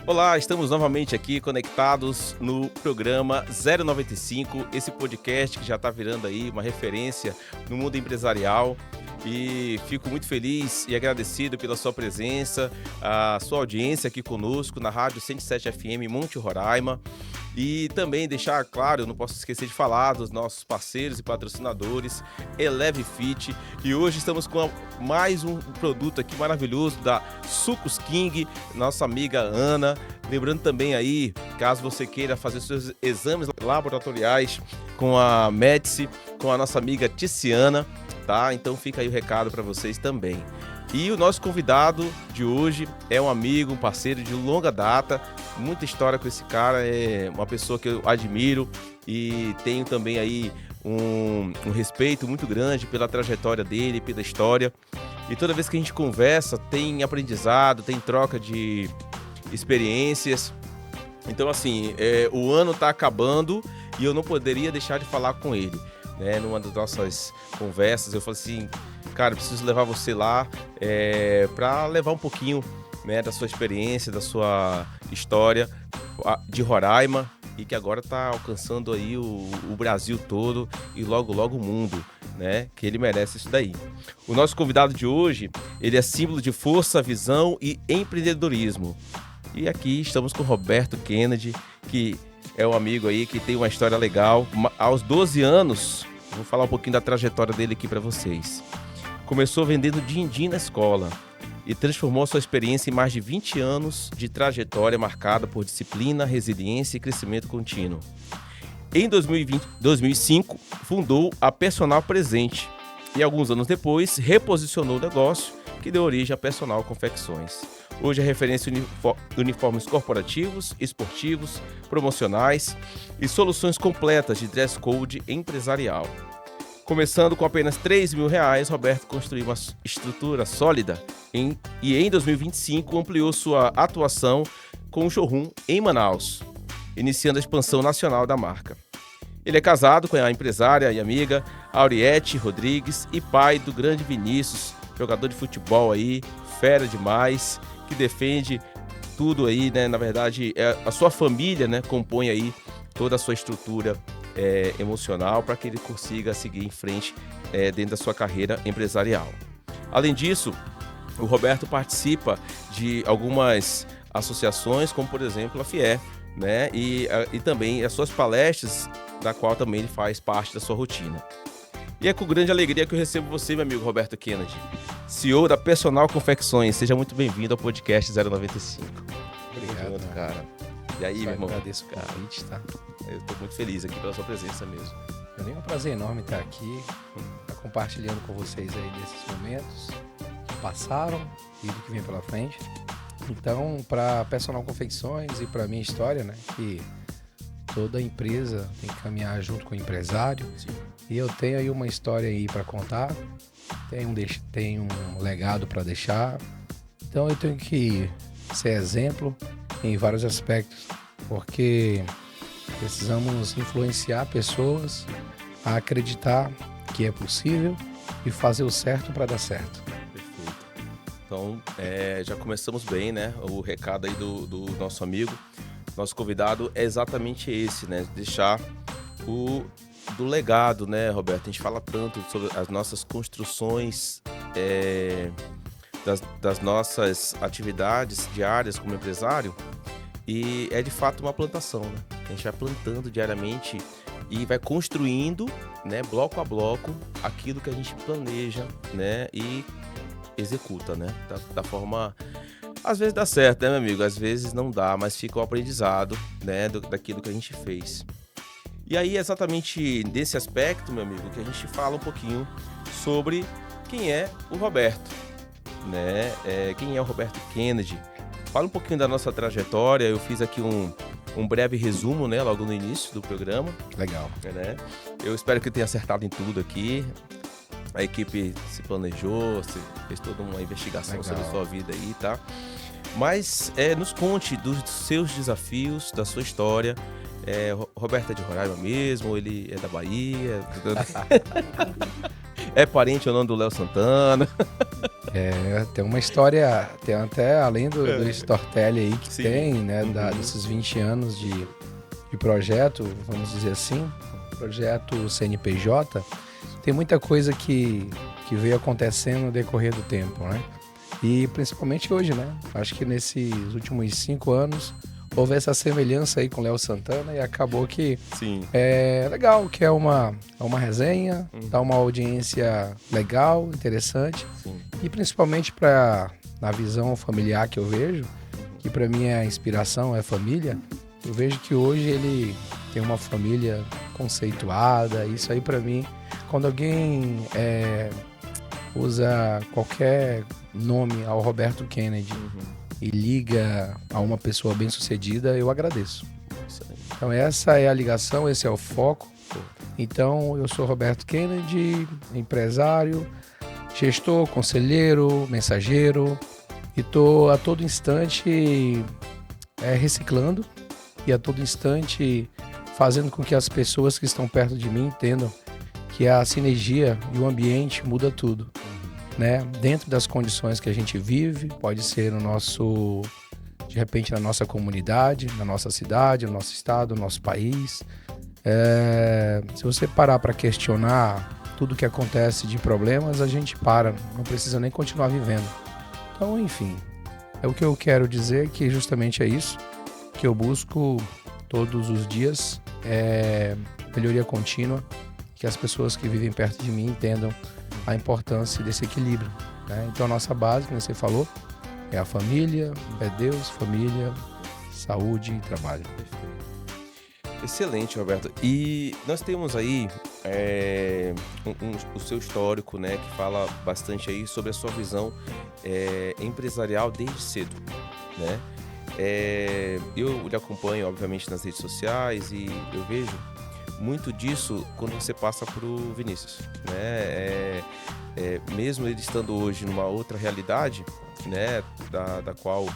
Olá, estamos novamente aqui conectados no programa 095, esse podcast que já está virando aí uma referência no mundo empresarial. E fico muito feliz e agradecido pela sua presença, a sua audiência aqui conosco na Rádio 107 FM Monte Roraima. E também deixar claro, eu não posso esquecer de falar dos nossos parceiros e patrocinadores, Eleve Fit. E hoje estamos com mais um produto aqui maravilhoso da Sucos King, nossa amiga Ana. Lembrando também aí, caso você queira fazer seus exames laboratoriais com a Médici, com a nossa amiga Tiziana, tá? Então fica aí o recado para vocês também. E o nosso convidado de hoje é um amigo, um parceiro de longa data, muita história com esse cara, é uma pessoa que eu admiro e tenho também aí um respeito muito grande pela trajetória dele, pela história. E toda vez que a gente conversa, tem aprendizado, tem troca de experiências. Então, assim, o ano tá acabando e eu não poderia deixar de falar com ele, né? Numa das nossas conversas, eu falei assim, cara, eu preciso levar você lá para levar um pouquinho, né, da sua experiência, da sua história de Roraima e que agora está alcançando aí o Brasil todo e logo, logo o mundo, né? Que ele merece isso daí. O nosso convidado de hoje, ele é símbolo de força, visão e empreendedorismo. E aqui estamos com o Roberto Kennedy, que é um amigo aí que tem uma história legal. Aos 12 anos, vou falar um pouquinho da trajetória dele aqui para vocês. Começou vendendo din-din na escola e transformou sua experiência em mais de 20 anos de trajetória marcada por disciplina, resiliência e crescimento contínuo. Em 2005, fundou a Personal Presente e alguns anos depois reposicionou o negócio que deu origem a Personal Confecções. Hoje é referência em uniformes corporativos, esportivos, promocionais e soluções completas de dress code empresarial. Começando com apenas R$3.000, Roberto construiu uma estrutura sólida e em 2025 ampliou sua atuação com um showroom em Manaus, iniciando a expansão nacional da marca. Ele é casado com a empresária e amiga Auriette Rodrigues e pai do grande Vinícius, jogador de futebol aí, fera demais, que defende tudo aí, né? Na verdade, a sua família, né, compõe aí toda a sua estrutura emocional para que ele consiga seguir em frente dentro da sua carreira empresarial. Além disso, o Roberto participa de algumas associações, como por exemplo a FIE, né? E também as suas palestras, da qual também ele faz parte da sua rotina. E é com grande alegria que eu recebo você, meu amigo Roberto Kennedy, CEO da Personal Confecções. Seja muito bem-vindo ao podcast 095. Obrigado, cara. E aí, meu irmão? Agradeço o convite, tá? Eu estou muito feliz aqui pela sua presença mesmo. É um prazer enorme estar aqui, compartilhando com vocês aí desses momentos que passaram e do que vem pela frente. Então, para Personal Confecções e para minha história, né, que toda empresa tem que caminhar junto com o empresário. Sim. E eu tenho aí uma história aí para contar, tenho um legado para deixar. Então, eu tenho que ser exemplo em vários aspectos, porque precisamos influenciar pessoas a acreditar que é possível e fazer o certo para dar certo. Perfeito. Então, já começamos bem, né? O recado aí do nosso amigo, nosso convidado é exatamente esse, né? Deixar do legado, né, Roberto? A gente fala tanto sobre as nossas construções, das nossas atividades diárias como empresário, e é de fato uma plantação, né? A gente vai plantando diariamente e vai construindo, né, bloco a bloco, aquilo que a gente planeja, né, e executa, né, da forma... Às vezes dá certo, né, meu amigo? Às vezes não dá, mas fica o aprendizado, né, daquilo que a gente fez. E aí, exatamente nesse aspecto, meu amigo, que a gente fala um pouquinho sobre quem é o Roberto, né? Quem é o Roberto Kennedy. Fala um pouquinho da nossa trajetória. Eu fiz aqui um breve resumo, né, logo no início do programa. Legal. Né? Eu espero que eu tenha acertado em tudo aqui. A equipe se planejou, fez toda uma investigação Legal. sobre a sua vida aí, tá? Mas nos conte dos seus desafios, da sua história. Roberto é de Roraima mesmo, ele é da Bahia. É parente ou não do Léo Santana? Tem uma história, tem até além do storytelling aí que Sim. tem, né, desses 20 anos de projeto, vamos dizer assim, projeto CNPJ, tem muita coisa que veio acontecendo no decorrer do tempo, né? E principalmente hoje, né? Acho que nesses últimos 5 anos houve essa semelhança aí com o Léo Santana e acabou que Sim. é legal, que é uma resenha, dá uma audiência legal, interessante. Sim. E principalmente na visão familiar que eu vejo, que para mim é a inspiração, é a família, eu vejo que hoje ele tem uma família conceituada. Isso aí para mim, quando alguém usa qualquer nome ao Roberto Kennedy e liga a uma pessoa bem-sucedida, eu agradeço. Então essa é a ligação, esse é o foco. Então eu sou Roberto Kennedy, empresário, gestor, conselheiro, mensageiro, e estou a todo instante reciclando e a todo instante fazendo com que as pessoas que estão perto de mim entendam que a sinergia e o ambiente muda tudo, né? Dentro das condições que a gente vive, pode ser de repente na nossa comunidade, na nossa cidade, no nosso estado, no nosso país. Se você parar para questionar tudo que acontece de problemas, a gente não precisa nem continuar vivendo. Então, enfim, o que eu quero dizer que justamente é isso que eu busco todos os dias, melhoria contínua, que as pessoas que vivem perto de mim entendam a importância desse equilíbrio, né? Então a nossa base, como você falou, é a família, é Deus, família, saúde e trabalho. Excelente, Roberto. E nós temos aí o seu histórico, né, que fala bastante aí sobre a sua visão empresarial desde cedo, né? Eu lhe acompanho, obviamente, nas redes sociais e eu vejo muito disso quando você passa para o Vinícius, né? Mesmo ele estando hoje numa outra realidade, né, da qual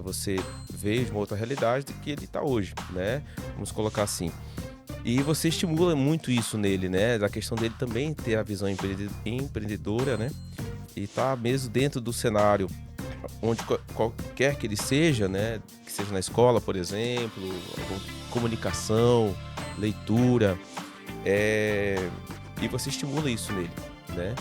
você veio de uma outra realidade do que ele está hoje, né? Vamos colocar assim. E você estimula muito isso nele, né? Da questão dele também ter a visão empreendedora, né? E tá mesmo dentro do cenário onde qualquer que ele seja, né? Que seja na escola, por exemplo, comunicação, leitura, e você estimula isso nele, né?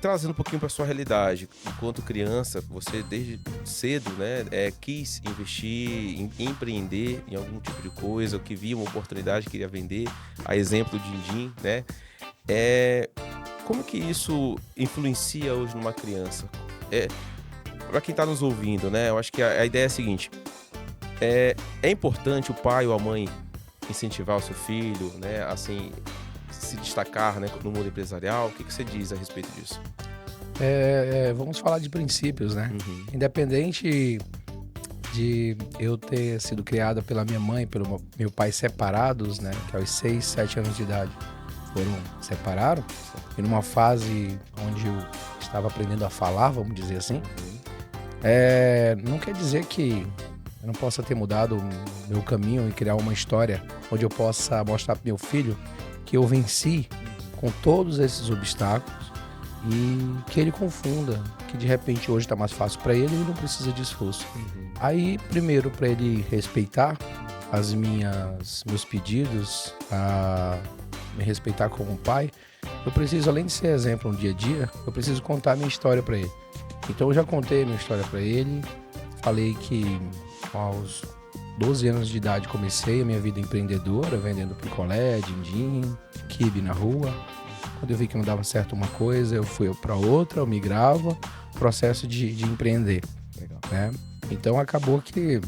Trazendo um pouquinho para sua realidade, enquanto criança, você desde cedo, né, quis investir, empreender em algum tipo de coisa, ou que via uma oportunidade, queria vender, a exemplo do Dindim, né? Como que isso influencia hoje numa criança? Para quem está nos ouvindo, né, eu acho que a ideia é a seguinte: é importante o pai ou a mãe incentivar o seu filho, né, assim, se destacar, né, no mundo empresarial. O que você diz a respeito disso? Vamos falar de princípios, né? Independente de eu ter sido criada pela minha mãe e pelo meu pai separados, né, que aos 6, 7 anos de idade separaram, e numa fase onde eu estava aprendendo a falar, vamos dizer assim, não quer dizer que eu não possa ter mudado o meu caminho e criar uma história onde eu possa mostrar para meu filho que eu venci com todos esses obstáculos e que ele confunda, que de repente hoje está mais fácil para ele e não precisa de esforço. Aí, primeiro, para ele respeitar meus pedidos, me respeitar como pai, eu preciso, além de ser exemplo no dia a dia, eu preciso contar a minha história para ele. Então eu já contei a minha história para ele, falei que aos 12 anos de idade comecei a minha vida empreendedora, vendendo picolé, dindim, quibe na rua. Quando eu vi que não dava certo uma coisa, eu fui para outra, eu migrava, processo de empreender. Legal. Né? Então acabou que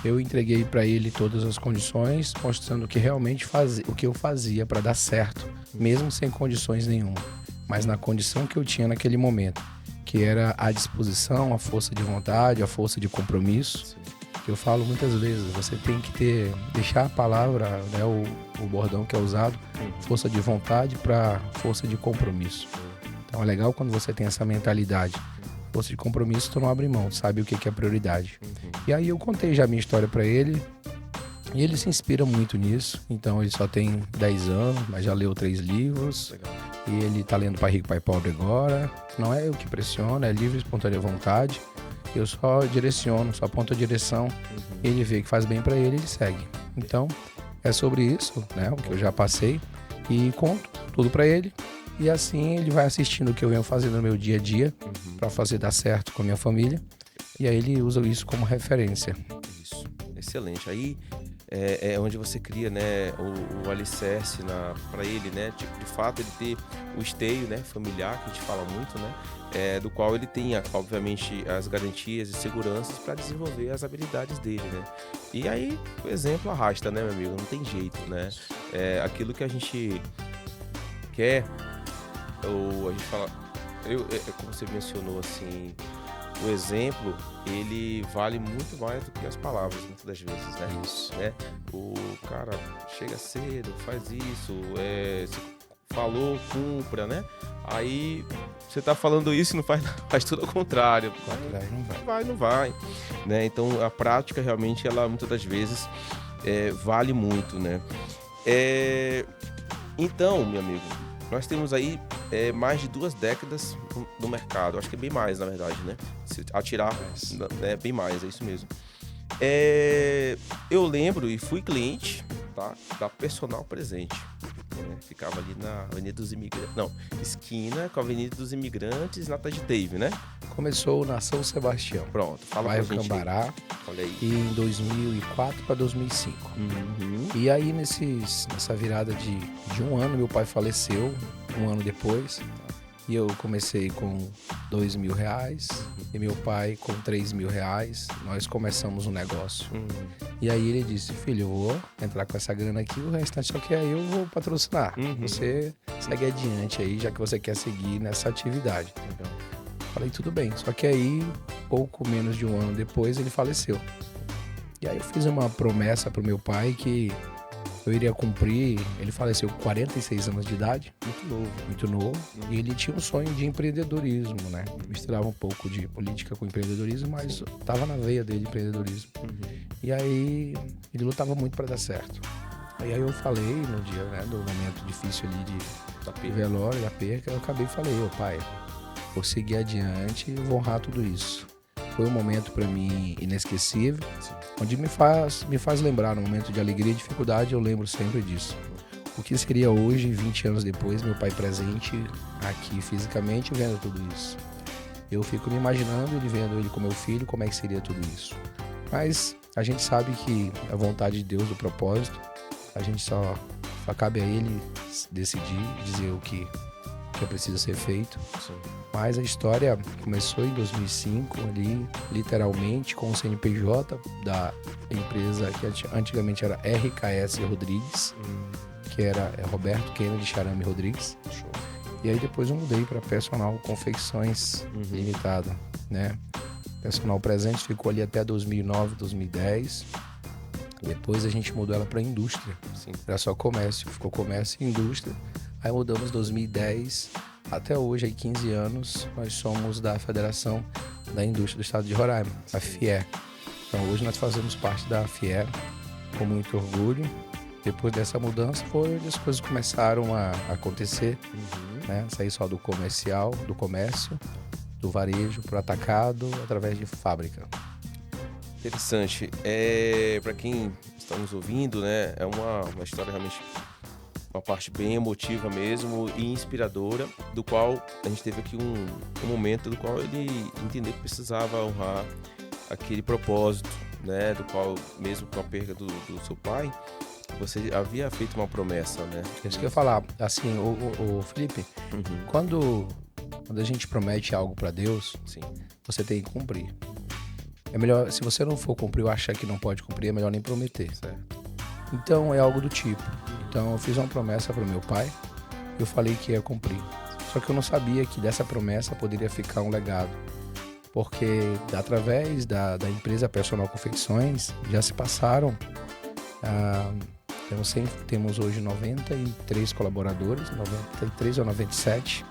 eu entreguei para ele todas as condições, mostrando que realmente o que eu fazia para dar certo, mesmo sem condições nenhuma, mas na condição que eu tinha naquele momento, que era a disposição, a força de vontade, a força de compromisso. Sim. Que eu falo muitas vezes, você tem que deixar a palavra, né, o bordão que é usado, força de vontade para força de compromisso. Então é legal quando você tem essa mentalidade. Força de compromisso, tu não abre mão, sabe o que é prioridade. E aí eu contei já a minha história para ele, e ele se inspira muito nisso. Então ele só tem 10 anos, mas já leu 3 livros. Legal. E ele tá lendo Pai Rico, Pai Pobre agora. Não é eu que pressiono, é livre, espontânea vontade. Eu só direciono, só aponto a direção. Ele vê que faz bem para ele, ele segue. Então, é sobre isso, né? O que eu já passei. E conto tudo para ele. E assim ele vai assistindo o que eu venho fazendo no meu dia a dia para fazer dar certo com a minha família. E aí ele usa isso como referência. Isso, excelente. Aí é onde você cria, né, o alicerce para ele, né, tipo, de fato ele ter o esteio, né, familiar, que a gente fala muito, né, do qual ele tem, obviamente, as garantias e seguranças para desenvolver as habilidades dele, né. E aí o exemplo arrasta, né, meu amigo, não tem jeito, né. Aquilo que a gente quer, ou a gente fala, como você mencionou, assim, o exemplo, ele vale muito mais do que as palavras, muitas das vezes, né? Isso. Né? O cara chega cedo, faz isso, você falou, cumpra, né? Aí você tá falando isso e não faz tudo ao contrário. Não vai. Né? Então a prática realmente, ela muitas das vezes vale muito, né? Então, meu amigo, nós temos aí mais de 2 décadas no mercado. Acho que é bem mais, na verdade, né? Se atirar, né? Bem mais, é isso mesmo. Eu lembro e fui cliente, tá, da Personal Presente. Ficava ali na Avenida dos Imigrantes. Não, esquina com a Avenida dos Imigrantes, na Taditave, né? Começou na São Sebastião. Pronto, fala bairro pra gente. Cambará. Olha aí. E em 2004 para 2005. E aí nessa virada de um ano, meu pai faleceu, um ano depois. E eu comecei com R$2.000 e meu pai com R$3.000. Nós começamos um negócio. E aí ele disse: filho, eu vou entrar com essa grana aqui, o restante só que aí eu vou patrocinar. Você segue adiante aí, já que você quer seguir nessa atividade. Falei, tudo bem. Só que aí, pouco menos de um ano depois, ele faleceu. E aí eu fiz uma promessa pro meu pai que eu iria cumprir. Ele faleceu com 46 anos de idade. Muito novo. E ele tinha um sonho de empreendedorismo, né? Misturava um pouco de política com empreendedorismo, mas tava na veia dele empreendedorismo. E aí ele lutava muito para dar certo. E aí eu falei no dia, né, do momento difícil ali de velório, da perca, eu acabei e falei: ô pai, vou seguir adiante e vou honrar tudo isso. Foi um momento para mim inesquecível, onde me faz lembrar, no momento de alegria e dificuldade, eu lembro sempre disso. O que seria hoje, 20 anos depois, meu pai presente aqui fisicamente, vendo tudo isso. Eu fico me imaginando ele vendo ele com meu filho, como é que seria tudo isso. Mas a gente sabe que a vontade de Deus, o propósito, a gente só cabe a ele decidir, dizer o que precisa ser feito. Mas a história começou em 2005, ali, literalmente, com o CNPJ da empresa que antigamente era RKS Rodrigues, que era Roberto Kennedy Charame Rodrigues. E aí depois eu mudei para Personal Confecções Limitada, né? Personal Presentes ficou ali até 2009, 2010. Depois a gente mudou ela para indústria. Era só comércio, ficou comércio e indústria. Aí mudamos em 2010, até hoje, aí 15 anos, nós somos da Federação da Indústria do Estado de Roraima, a FIE. Então hoje nós fazemos parte da FIE com muito orgulho. Depois dessa mudança foi onde as coisas começaram a acontecer, né? Sair só do comercial, do comércio, do varejo para o atacado, através de fábrica. Interessante. Para quem está nos ouvindo, né, é uma história realmente, uma parte bem emotiva mesmo e inspiradora, do qual a gente teve aqui um momento do qual ele entendeu que precisava honrar aquele propósito, né, do qual, mesmo com a perda do seu pai, você havia feito uma promessa, né? Isso que eu ia falar, assim, o Felipe, quando a gente promete algo para Deus, você tem que cumprir. É melhor, se você não for cumprir ou achar que não pode cumprir, é melhor nem prometer. Certo. Então é algo do tipo. Então eu fiz uma promessa para o meu pai, eu falei que ia cumprir. Só que eu não sabia que dessa promessa poderia ficar um legado. Porque através da empresa Personal Confecções já se passaram, temos hoje 93 colaboradores, 93 ou 97,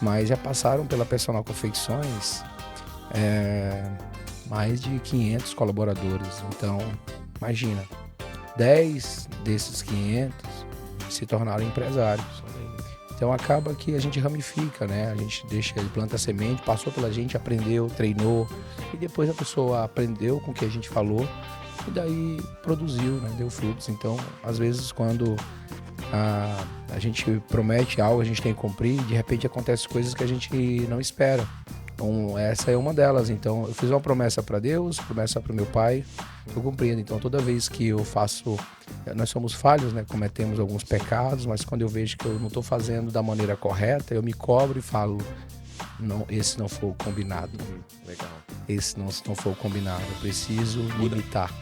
mas já passaram pela Personal Confecções mais de 500 colaboradores. Então, imagina, 10 desses 500 se tornaram empresários. Então acaba que a gente ramifica, né? A gente deixa, ele planta a semente, passou pela gente, aprendeu, treinou, e depois a pessoa aprendeu com o que a gente falou e daí produziu, né? Deu frutos. Então, às vezes, quando a gente promete algo, a gente tem que cumprir, de repente acontecem coisas que a gente não espera. Então, essa é uma delas. Então, eu fiz uma promessa para Deus, promessa para o meu pai, estou cumprindo. Então, toda vez que eu faço, nós somos falhos, né? Cometemos alguns pecados, mas quando eu vejo que eu não estou fazendo da maneira correta, eu me cobro e falo, não, esse não foi o combinado. Legal. Esse não foi o combinado. Eu preciso limitar.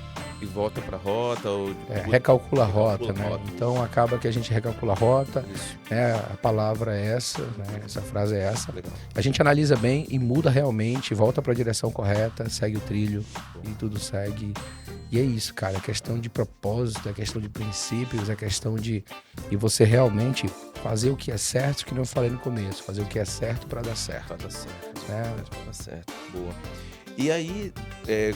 E volta para a rota ou recalcula a rota, né? Então acaba que a gente recalcula a rota, né? A palavra é essa, né? Essa frase é essa. Legal. A gente analisa bem e muda realmente, volta para a direção correta, segue o trilho e tudo segue. E é isso, cara, é questão de propósito, é questão de princípios, é questão de você realmente fazer o que é certo, que não eu falei no começo, fazer o que é certo para dar certo. Para dar certo, né? Para dar certo, boa. E aí,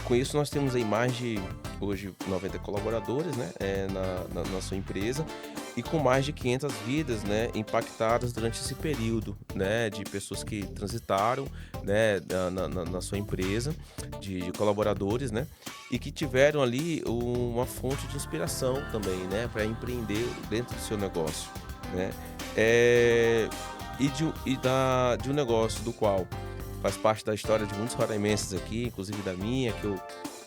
com isso nós temos aí mais de, hoje, 90 colaboradores, né, na sua empresa, e com mais de 500 vidas, né, impactadas durante esse período, né, de pessoas que transitaram, né, na sua empresa, de colaboradores, né, e que tiveram ali uma fonte de inspiração também, né, para empreender dentro do seu negócio, né, de um negócio do qual faz parte da história de muitos roraimenses aqui, inclusive da minha, que eu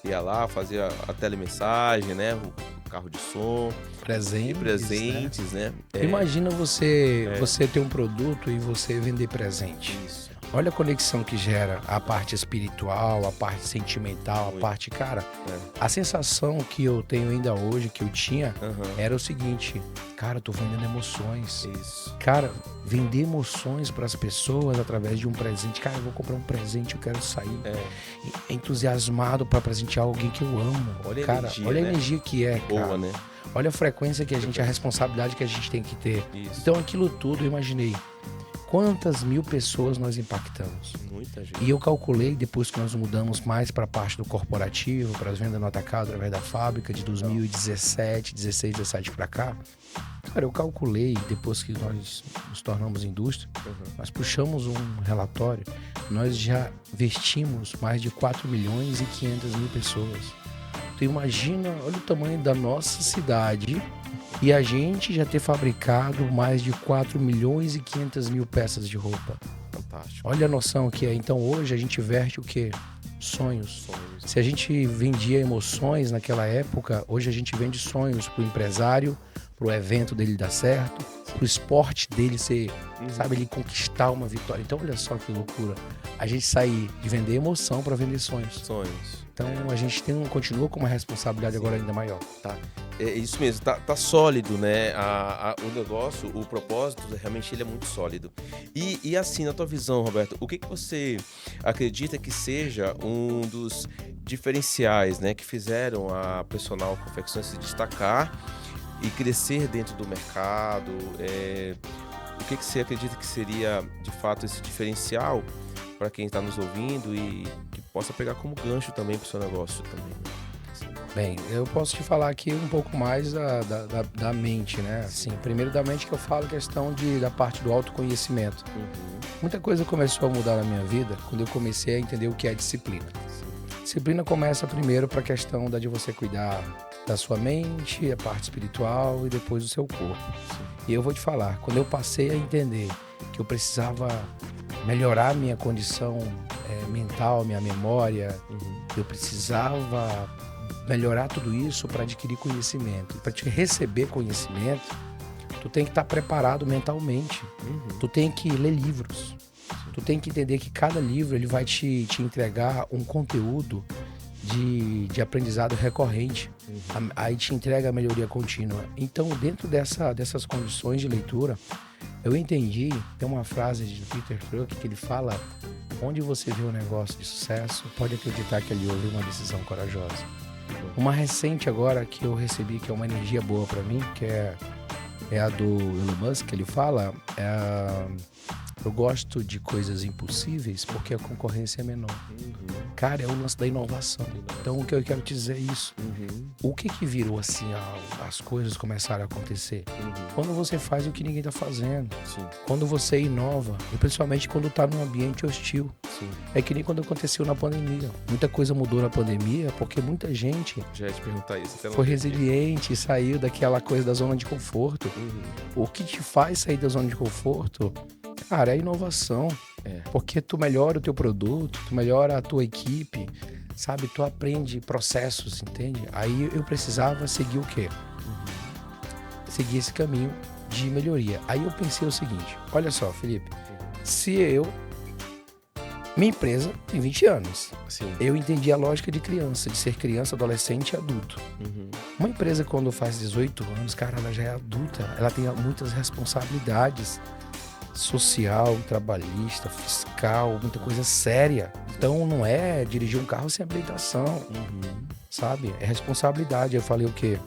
ia lá, fazia a telemensagem, né? O carro de som. Presentes, né? Imagina você ter um produto e você vender presente. Isso. Olha a conexão que gera a parte espiritual, a parte sentimental, a parte, cara, a sensação que eu tenho ainda hoje, que eu tinha, era o seguinte, cara, eu tô vendendo emoções. Isso. Cara, vender emoções para as pessoas através de um presente. Cara, eu vou comprar um presente, eu quero sair entusiasmado para presentear alguém que eu amo. Olha cara, a energia, olha né? a energia que é, Boa, cara. né? Olha a frequência que a gente, a responsabilidade que a gente tem que ter. Isso. Então aquilo tudo, eu imaginei, quantas mil pessoas nós impactamos. Muita gente. E eu calculei, depois que nós mudamos mais para a parte do corporativo, para as vendas no atacado, através da fábrica, de 2017, 16, 17 para cá. Cara, eu calculei, depois que nós nos tornamos indústria, nós puxamos um relatório, nós já vestimos mais de 4 milhões e 500 mil pessoas. Tu imagina, olha o tamanho da nossa cidade e a gente já ter fabricado mais de 4 milhões e 500 mil peças de roupa. Fantástico. Olha a noção que é. Então hoje a gente veste o quê? Sonhos. Se a gente vendia emoções naquela época, hoje a gente vende sonhos pro empresário, pro evento dele dar certo, pro esporte dele ser, sabe, ele conquistar uma vitória. Então olha só que loucura. A gente sair de vender emoção para vender sonhos. Então a gente continua com uma responsabilidade agora ainda maior. Tá. É isso mesmo, tá sólido, né? O negócio, o propósito, realmente ele é muito sólido. E assim, na tua visão, Roberto, o que você acredita que seja um dos diferenciais, né, que fizeram a Personal Confecções se destacar e crescer dentro do mercado? O que você acredita que seria, de fato, esse diferencial para quem está nos ouvindo e que possa pegar como gancho também para o seu negócio também? Bem, eu posso te falar aqui um pouco mais da mente, né? Assim, primeiro da mente que eu falo questão da parte do autoconhecimento. Muita coisa começou a mudar na minha vida quando eu comecei a entender o que é disciplina. Disciplina começa primeiro para a questão de você cuidar da sua mente, a parte espiritual e depois do seu corpo. E eu vou te falar, quando eu passei a entender que eu precisava melhorar minha condição mental, minha memória, eu precisava melhorar tudo isso para adquirir conhecimento. E para te receber conhecimento, tu tem que estar preparado mentalmente. Tu tem que ler livros. Tu tem que entender que cada livro ele vai te entregar um conteúdo de aprendizado recorrente. Aí te entrega a melhoria contínua. Então, dentro dessas condições de leitura, eu entendi, tem uma frase de Peter Drucker que ele fala: onde você vê um negócio de sucesso, pode acreditar que ali houve uma decisão corajosa. Uma recente agora que eu recebi, que é uma energia boa para mim, que é a do Elon Musk, que ele fala, Eu gosto de coisas impossíveis porque a concorrência é menor. Cara, é o lance da inovação. Então, o que eu quero te dizer é isso. O que virou assim, as coisas começaram a acontecer? Quando você faz o que ninguém tá fazendo. Sim. Quando você inova, e principalmente quando tá num ambiente hostil. Sim. É que nem quando aconteceu na pandemia. Muita coisa mudou na pandemia porque muita gente Já ia te perguntar isso. foi resiliente e saiu daquela coisa da zona de conforto. O que te faz sair da zona de conforto, cara, é a inovação. Porque tu melhora o teu produto, tu melhora a tua equipe, sabe? Tu aprende processos, entende? Aí eu precisava seguir o quê? Seguir esse caminho de melhoria. Aí eu pensei o seguinte, olha só, Felipe, minha empresa tem 20 anos. Sim. Eu entendi a lógica de criança, de ser criança, adolescente e adulto. Uma empresa, quando faz 18 anos, cara, ela já é adulta. Ela tem muitas responsabilidades. Social, trabalhista, fiscal, muita coisa séria. Então não é dirigir um carro sem habilitação. Sabe? É responsabilidade. Eu falei o quê?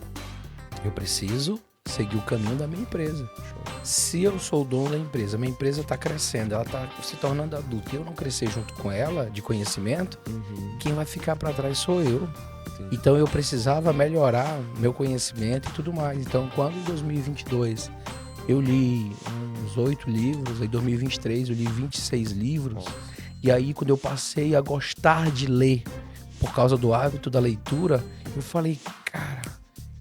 Eu preciso seguir o caminho da minha empresa. Se eu sou o dono da empresa, minha empresa está crescendo, ela está se tornando adulta e eu não crescer junto com ela de conhecimento, quem vai ficar para trás sou eu. Então eu precisava melhorar meu conhecimento e tudo mais. Então quando em 2022 eu li uns 8 livros, em 2023 eu li 26 livros, e aí quando eu passei a gostar de ler por causa do hábito da leitura, eu falei, cara,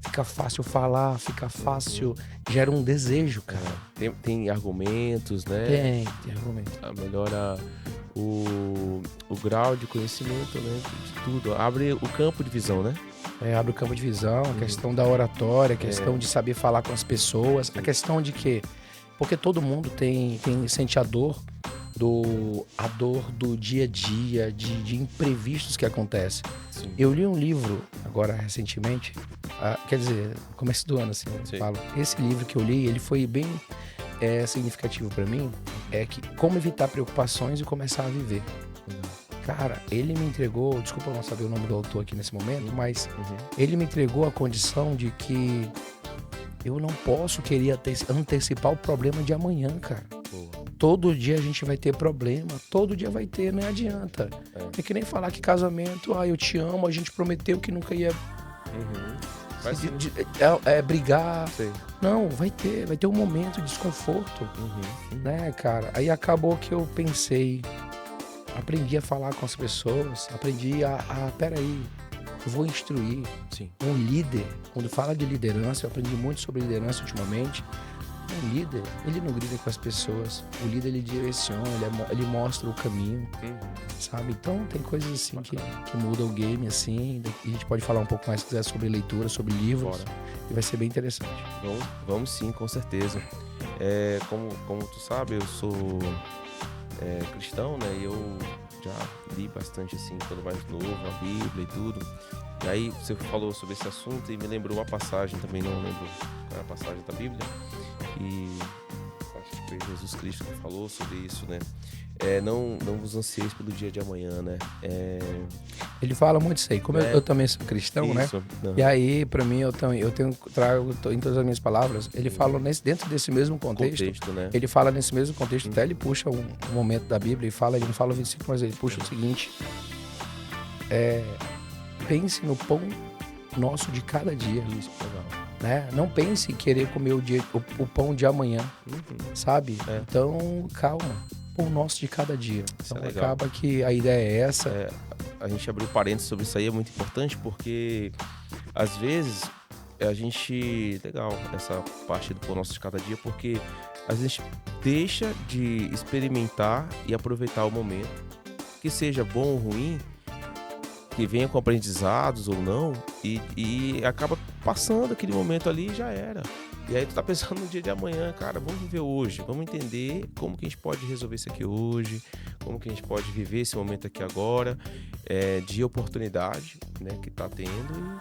fica fácil falar, fica fácil, gera um desejo, cara. Tem argumentos, né? Tem argumentos. Melhora o grau de conhecimento, né? De tudo. Abre o campo de visão, né? Abre o campo de visão, a questão da oratória, a questão de saber falar com as pessoas, a questão de que, porque todo mundo sente a dor do dia a dia, de imprevistos que acontecem. Sim. Eu li um livro agora recentemente, quer dizer, no começo do ano, assim, falo. Esse livro que eu li, ele foi bem significativo para mim, é que como evitar preocupações e começar a viver. Cara, ele me entregou, desculpa eu não saber o nome do autor aqui nesse momento, mas ele me entregou a condição de que eu não posso querer antecipar o problema de amanhã, cara. Todo dia a gente vai ter problema, todo dia vai ter, não adianta. É que nem falar que casamento, eu te amo, a gente prometeu que nunca ia brigar. Sei. Não, vai ter um momento de desconforto, né, cara? Aí acabou que eu pensei, aprendi a falar com as pessoas, aprendi peraí, eu vou instruir. Sim. Um líder. Quando fala de liderança, eu aprendi muito sobre liderança ultimamente. Um líder, ele não grita com as pessoas. O líder, ele direciona, ele mostra o caminho, sabe? Então, tem coisas assim que mudam o game, assim. A gente pode falar um pouco mais, se quiser, sobre leitura, sobre livros. E vai ser bem interessante. Vamos sim, com certeza. Como tu sabe, eu sou cristão, né? E eu já li bastante, assim, quando mais novo, a Bíblia e tudo. E aí você falou sobre esse assunto e me lembrou uma passagem, também não lembro qual era a passagem da Bíblia, e acho que foi Jesus Cristo que falou sobre isso, né? Não vos ansieis pelo dia de amanhã, né? Ele fala muito isso aí. Como eu também sou cristão, isso, né? Não. E aí, pra mim, eu trago em todas as minhas palavras, ele fala dentro desse mesmo contexto, né? Ele fala nesse mesmo contexto, até ele puxa um momento da Bíblia e fala, ele não fala o versículo, mas ele puxa o seguinte, pense no pão nosso de cada dia. Isso, legal. Né? Não pense em querer comer o pão de amanhã, sabe? Então, calma. Pão nosso de cada dia. Então, acaba que a ideia é essa. A gente abriu parênteses sobre isso aí, é muito importante, porque às vezes a gente... Legal essa parte do pão nosso de cada dia, porque às vezes a gente deixa de experimentar e aproveitar o momento, que seja bom ou ruim, que venha com aprendizados ou não, e acaba passando aquele momento ali e já era. E aí tu tá pensando no dia de amanhã, cara, vamos viver hoje, vamos entender como que a gente pode resolver isso aqui hoje, como que a gente pode viver esse momento aqui agora, de oportunidade, né, que tá tendo,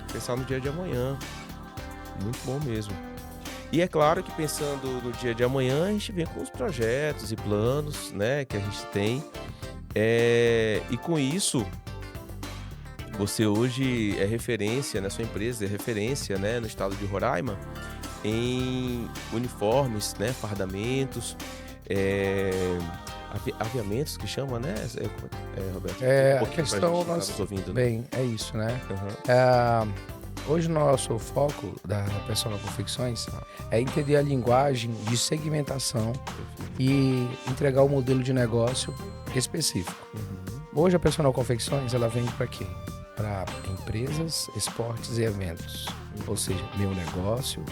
e pensar no dia de amanhã. Muito bom mesmo. E é claro que pensando no dia de amanhã, a gente vem com os projetos e planos, né, que a gente tem, e com isso... Você hoje é referência, né? Sua empresa é referência, né? No estado de Roraima, em uniformes, né? Fardamentos, Aviamentos que chama, né? Roberto? A questão... ouvindo, né? Bem, é isso, né? Hoje o nosso foco da Personal Confecções é entender a linguagem de segmentação e entregar o modelo de negócio específico. Hoje a Personal Confecções, ela vende para quê? Para empresas, esportes e eventos. Ou seja, meu negócio,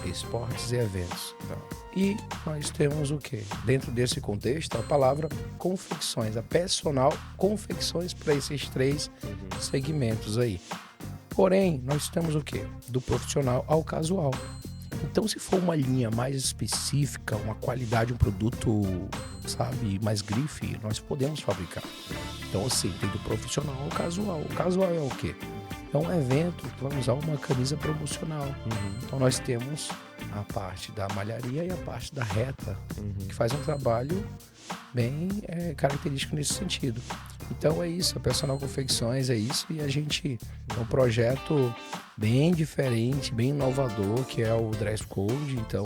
esportes e eventos. E nós temos o quê? Dentro desse contexto, a palavra confecções, a Personal Confecções para esses 3 segmentos aí. Porém, nós temos o quê? Do profissional ao casual. Então, se for uma linha mais específica, uma qualidade, um produto, sabe, mais grife, nós podemos fabricar. Então, assim, tem do profissional ao casual. O casual é o quê? É um evento que vai usar uma camisa promocional. Então, nós temos a parte da malharia e a parte da reta, que faz um trabalho bem característico nesse sentido. Então é isso, a Personal Confecções é isso, e a gente é um projeto bem diferente, bem inovador, que é o Dress Code. Então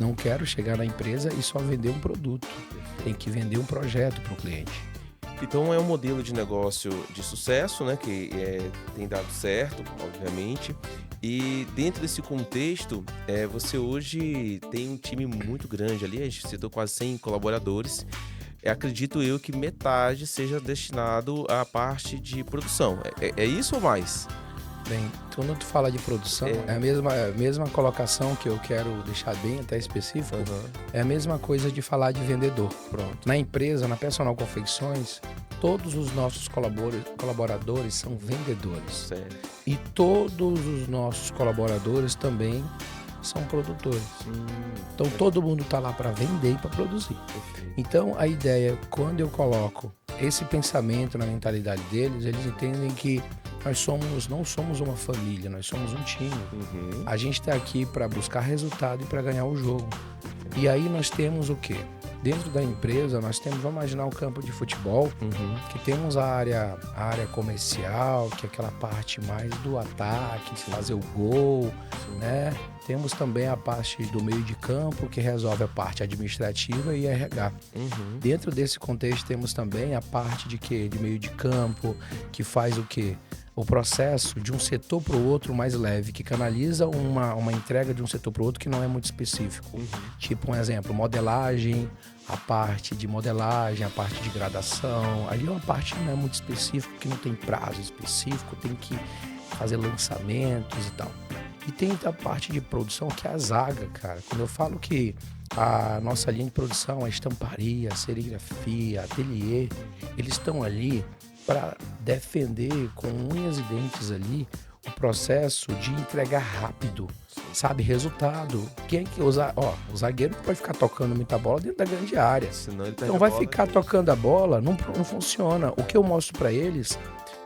não quero chegar na empresa e só vender um produto, tem que vender um projeto para o cliente. Então é um modelo de negócio de sucesso, né, que tem dado certo, obviamente. E dentro desse contexto, você hoje tem um time muito grande ali, a gente citou quase 100 colaboradores. Acredito eu que metade seja destinado à parte de produção. É isso ou mais? Bem, quando tu fala de produção, é a mesma colocação que eu quero deixar bem até específico, é a mesma coisa de falar de vendedor. Pronto. Na empresa, na Personal Confecções, todos os nossos colaboradores são vendedores. Sério? E todos os nossos colaboradores também são produtores. Então todo mundo está lá para vender e para produzir. Então a ideia, quando eu coloco esse pensamento na mentalidade deles, eles entendem que nós não somos uma família, nós somos um time. A gente está aqui para buscar resultado e para ganhar o jogo. E aí nós temos o quê? Dentro da empresa, nós temos, vamos imaginar o campo de futebol, que temos a área comercial, que é aquela parte mais do ataque, de fazer o gol, né? Temos também a parte do meio de campo, que resolve a parte administrativa e RH. Dentro desse contexto, temos também a parte de quê? De meio de campo, que faz o quê? O processo de um setor para o outro mais leve, que canaliza uma entrega de um setor para o outro que não é muito específico. Tipo um exemplo, modelagem, a parte de modelagem, a parte de gradação. Ali é uma parte que não é muito específica, que não tem prazo específico, tem que fazer lançamentos e tal. E tem a parte de produção, que é a zaga, cara. Quando eu falo que a nossa linha de produção, a estamparia, a serigrafia, ateliê, eles estão ali para defender com unhas e dentes ali o processo de entregar rápido, sabe, resultado. Quem que o zagueiro pode ficar tocando muita bola dentro da grande área. Senão ele então vai ficar tocando a bola, não funciona. O que eu mostro para eles,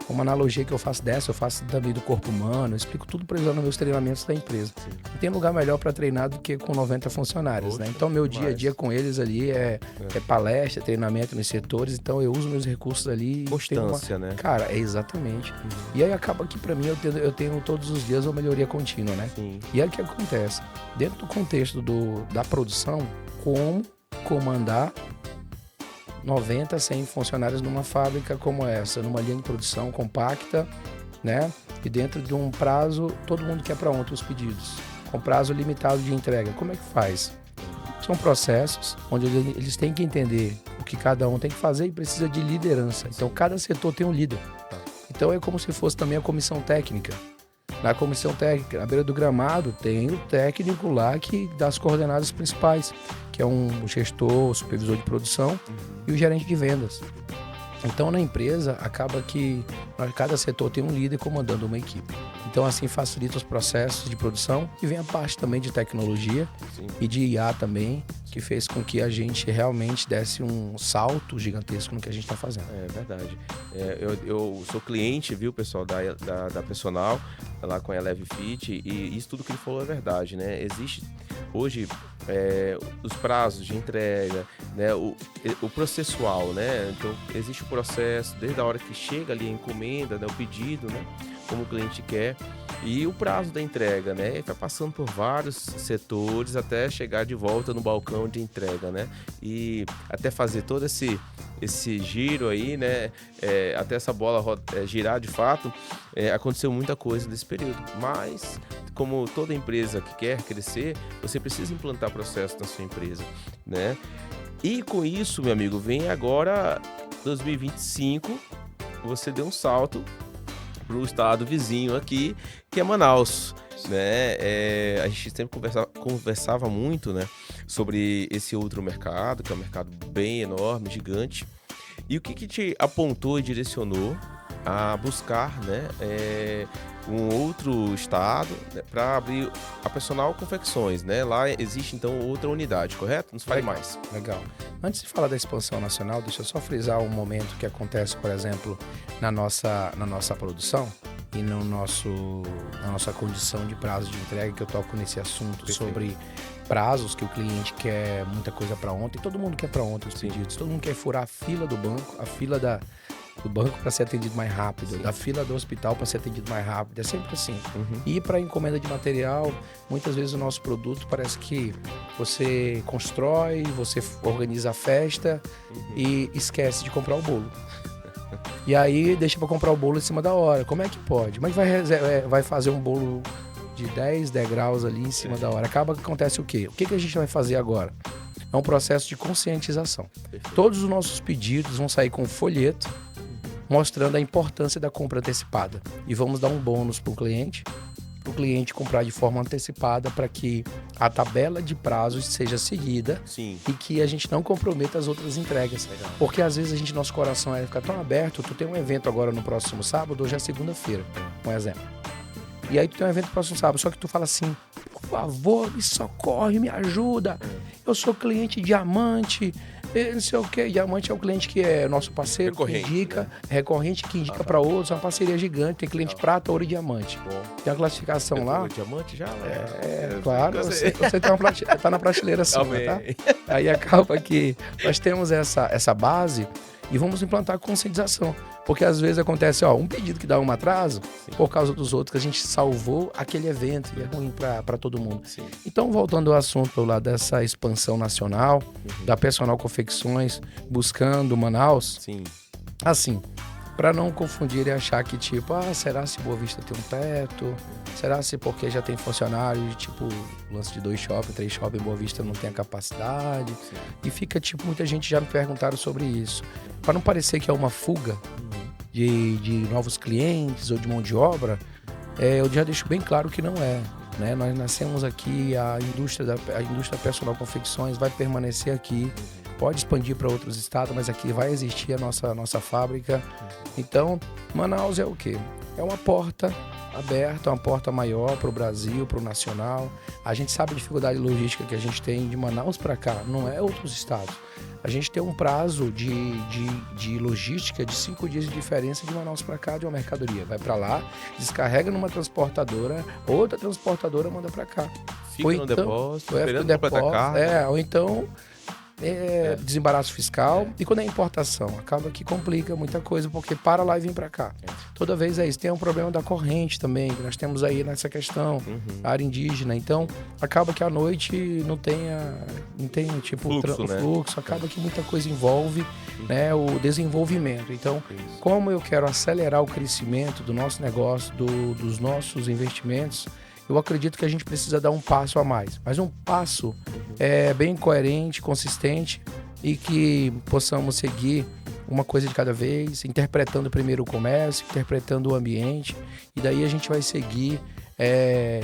uma analogia que eu faço eu faço também do corpo humano, eu explico tudo para eles nos meus treinamentos da empresa. E tem lugar melhor para treinar do que com 90 funcionários, né? Então meu dia a dia com eles ali é palestra, treinamento nos setores, então eu uso meus recursos ali. Constância, né? Cara, é exatamente. E aí acaba que para mim eu tenho todos os dias uma melhoria contínua, né? Sim. E aí o que acontece? Dentro do contexto da produção, como comandar 90, 100 funcionários numa fábrica como essa, numa linha de produção compacta, né? E dentro de um prazo, todo mundo quer para ontem os pedidos, com prazo limitado de entrega. Como é que faz? São processos onde eles têm que entender o que cada um tem que fazer e precisa de liderança. Então, cada setor tem um líder. Então, é como se fosse também a comissão técnica. Na comissão técnica, na beira do gramado, tem o técnico lá que dá as coordenadas principais, que é um gestor, o supervisor de produção e o gerente de vendas. Então, na empresa, acaba que cada setor tem um líder comandando uma equipe. Então, assim, facilita os processos de produção e vem a parte também de tecnologia e de IA também, que fez com que a gente realmente desse um salto gigantesco no que a gente está fazendo. É verdade. Eu sou cliente, viu, pessoal, da Personal, lá com a Eleve Fit, e isso tudo que ele falou é verdade, né? Existe hoje, os prazos de entrega, né, o processual, né? Então, existe o processo desde a hora que chega ali a encomenda, né, o pedido, né, como o cliente quer, e o prazo da entrega, né? Vai passando por vários setores até chegar de volta no balcão de entrega, né? E até fazer todo esse giro aí, né? Até essa bola girar de fato, aconteceu muita coisa nesse período. Mas, como toda empresa que quer crescer, você precisa implantar processo na sua empresa, né? E com isso, meu amigo, vem agora 2025, você deu um salto para o estado vizinho aqui, que é Manaus, né? A gente sempre conversava muito, né, sobre esse outro mercado, que é um mercado bem enorme, gigante. E o que te apontou e direcionou a buscar, né, um outro estado, né, para abrir a Personal Confecções, né? Lá existe então outra unidade, correto? Nos fale mais. Legal. Antes de falar da expansão nacional, deixa eu só frisar um momento que acontece, por exemplo, na nossa produção e na nossa condição de prazo de entrega, que eu toco nesse assunto. Perfeito. Sobre prazos, que o cliente quer muita coisa para ontem. Todo mundo quer para ontem os pedidos. Todo mundo quer furar a fila do banco, a fila do banco para ser atendido mais rápido, sim, da fila do hospital para ser atendido mais rápido. É sempre assim. Uhum. E para encomenda de material, muitas vezes o nosso produto parece que você constrói, você organiza a festa, uhum, e esquece de comprar o bolo. E aí deixa para comprar o bolo em cima da hora. Como é que pode? Mas vai fazer um bolo de 10 degraus ali em cima da hora. Acaba que acontece o quê? O que a gente vai fazer agora? É um processo de conscientização. Perfeito. Todos os nossos pedidos vão sair com um folheto mostrando a importância da compra antecipada. E vamos dar um bônus para o cliente comprar de forma antecipada para que a tabela de prazos seja seguida. Sim. E que a gente não comprometa as outras entregas. Legal. Porque às vezes nosso coração fica tão aberto. Tu tem um evento agora no próximo sábado, hoje é segunda-feira, um exemplo. E aí tu tem um evento no próximo sábado, só que tu fala assim: por favor, me socorre, me ajuda. Eu sou cliente Diamante, não sei o que. Diamante é o cliente que é nosso parceiro, recorrente, que indica, né? Recorrente, que indica para outros. É uma parceria gigante. Tem cliente prata, ouro e diamante. Bom. Tem uma classificação lá. Diamante já? Claro. Você tá na prateleira acima, tá? Aí acaba que nós temos essa base e vamos implantar conscientização. Porque às vezes acontece, um pedido que dá um atraso, sim, por causa dos outros, que a gente salvou aquele evento e é ruim para todo mundo. Sim. Então, voltando ao assunto lá dessa expansão nacional, uhum, da Personal Confecções, buscando Manaus, sim, assim, para não confundir e achar que será se Boa Vista tem um teto? Será se porque já tem funcionários, lance de 2 shopping, 3 shopping, Boa Vista não tem a capacidade? Sim. E fica, muita gente já me perguntaram sobre isso. Para não parecer que é uma fuga de novos clientes ou de mão de obra, eu já deixo bem claro que não é. Né? Nós nascemos aqui, a indústria Personal Confecções vai permanecer aqui, pode expandir para outros estados, mas aqui vai existir a nossa fábrica. Então, Manaus é o quê? É uma porta aberta, uma porta maior para o Brasil, para o nacional. A gente sabe a dificuldade logística que a gente tem de Manaus para cá, não é outros estados. A gente tem um prazo de logística de 5 dias de diferença de Manaus para cá de uma mercadoria. Vai para lá, descarrega numa transportadora, outra transportadora manda para cá. Fica no depósito, esperando completar carga. Ou então desembaraço fiscal. E quando é importação, acaba que complica muita coisa, porque para lá e vem para cá. Toda vez é isso. Tem um problema da corrente também, que nós temos aí nessa questão, a área indígena. Então, acaba que à noite não tem fluxo. Acaba que muita coisa envolve, né, o desenvolvimento. Então, como eu quero acelerar o crescimento do nosso negócio, dos nossos investimentos, eu acredito que a gente precisa dar um passo a mais. Mas um passo bem coerente, consistente, e que possamos seguir uma coisa de cada vez, interpretando primeiro o comércio, interpretando o ambiente, e daí a gente vai seguir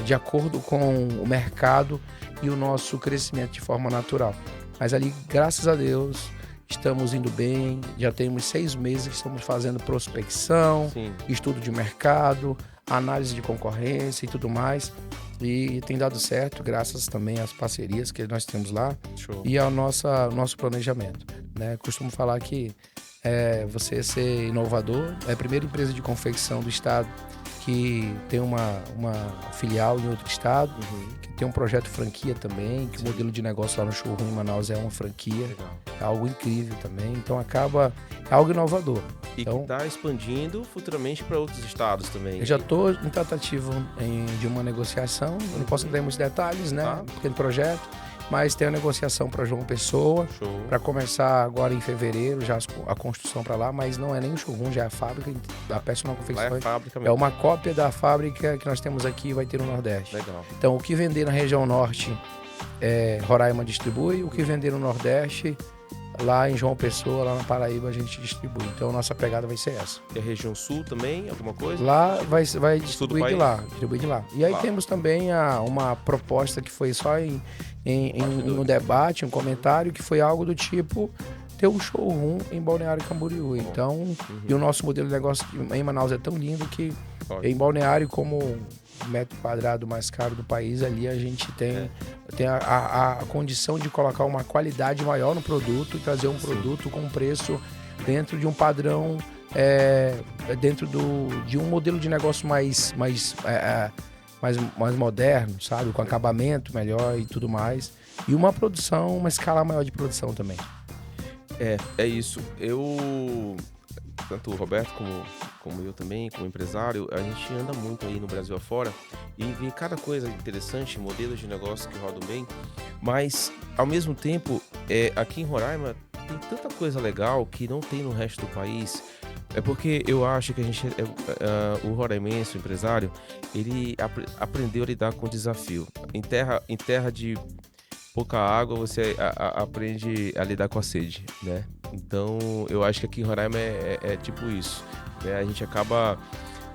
de acordo com o mercado e o nosso crescimento de forma natural. Mas ali, graças a Deus, estamos indo bem, já temos 6 meses que estamos fazendo prospecção, sim, estudo de mercado, análise de concorrência e tudo mais, e tem dado certo graças também às parcerias que nós temos lá. Show. E ao nosso planejamento, né? Costumo falar que você ser inovador, é a primeira empresa de confecção do estado que tem uma filial em outro estado, que tem um projeto franquia também, que o modelo de negócio lá no showroom em Manaus é uma franquia. Legal. É algo incrível também. Então é algo inovador. E então, que está expandindo futuramente para outros estados também. Eu já estou em tratativa de uma negociação, não posso dar muitos detalhes, né? Tá. Pequeno projeto, mas tem a negociação para João Pessoa, para começar agora em fevereiro, já a construção para lá, mas não é nem um showroom, já é a fábrica, a Personal Confecções. Lá é a fábrica É mesmo. uma cópia da fábrica que nós temos aqui e vai ter no Nordeste. Legal. Então, o que vender na região Norte, Roraima distribui, o que vender no Nordeste, lá em João Pessoa, lá na Paraíba, a gente distribui. Então, nossa pegada vai ser essa. E a região sul também, alguma coisa? Lá vai distribuir de lá, E aí Claro. temos também uma proposta que foi só no debate, um comentário, que foi algo do tipo ter um showroom em Balneário Camboriú. Então, e o nosso modelo de negócio em Manaus é tão lindo que em Balneário, como o metro quadrado mais caro do país, ali a gente tem a condição de colocar uma qualidade maior no produto e trazer um produto com preço dentro de um padrão, dentro de um modelo de negócio mais moderno, sabe? Com acabamento melhor e tudo mais. E uma escala maior de produção também. É isso. Tanto o Roberto como eu também, como empresário, a gente anda muito aí no Brasil afora e vê cada coisa interessante, modelos de negócio que rodam bem, mas ao mesmo tempo, aqui em Roraima tem tanta coisa legal que não tem no resto do país. É porque eu acho que o roraimense, o empresário, ele aprendeu a lidar com o desafio. Em terra de pouca água, você aprende a lidar com a sede, né? Então, eu acho que aqui em Roraima é tipo isso, né? A gente acaba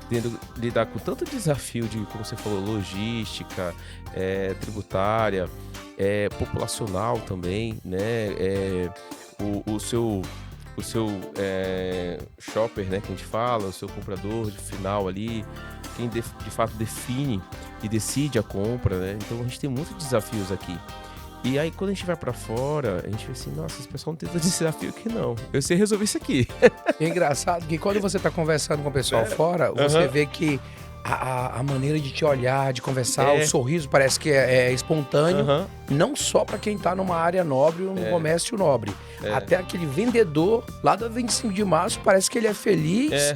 tendo que lidar com tanto desafio de, como você falou, logística, tributária, populacional também, né? O seu shopper, né, que a gente fala, o seu comprador de final ali, quem de fato define e decide a compra, né? Então, a gente tem muitos desafios aqui. E aí, quando a gente vai pra fora, a gente vê assim, nossa, esse pessoal não tem tanto desafio aqui, não. Eu sei resolver isso aqui. É engraçado que quando você tá conversando com o pessoal fora, você vê que a maneira de te olhar, de conversar, o sorriso parece que é espontâneo, não só para quem tá numa área nobre ou no comércio nobre. Até aquele vendedor lá da 25 de março, parece que ele é feliz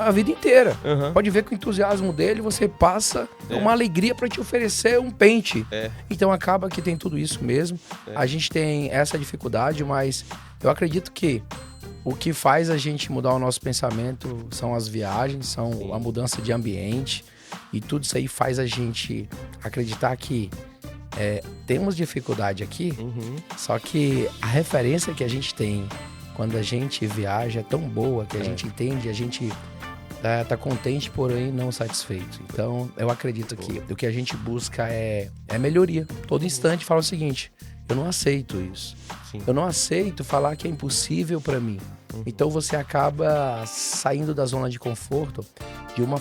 a vida inteira. Pode ver que o entusiasmo dele, você passa uma alegria para te oferecer um pente. Então acaba que tem tudo isso mesmo. A gente tem essa dificuldade, mas eu acredito que o que faz a gente mudar o nosso pensamento são as viagens, são a mudança de ambiente, e tudo isso aí faz a gente acreditar que temos dificuldade aqui, só que a referência que a gente tem quando a gente viaja é tão boa que a gente entende, a gente tá contente, porém não satisfeito. Então, eu acredito que o que a gente busca é melhoria. Todo instante fala o seguinte: eu não aceito isso. Eu não aceito falar que é impossível para mim. Então você acaba saindo da zona de conforto de uma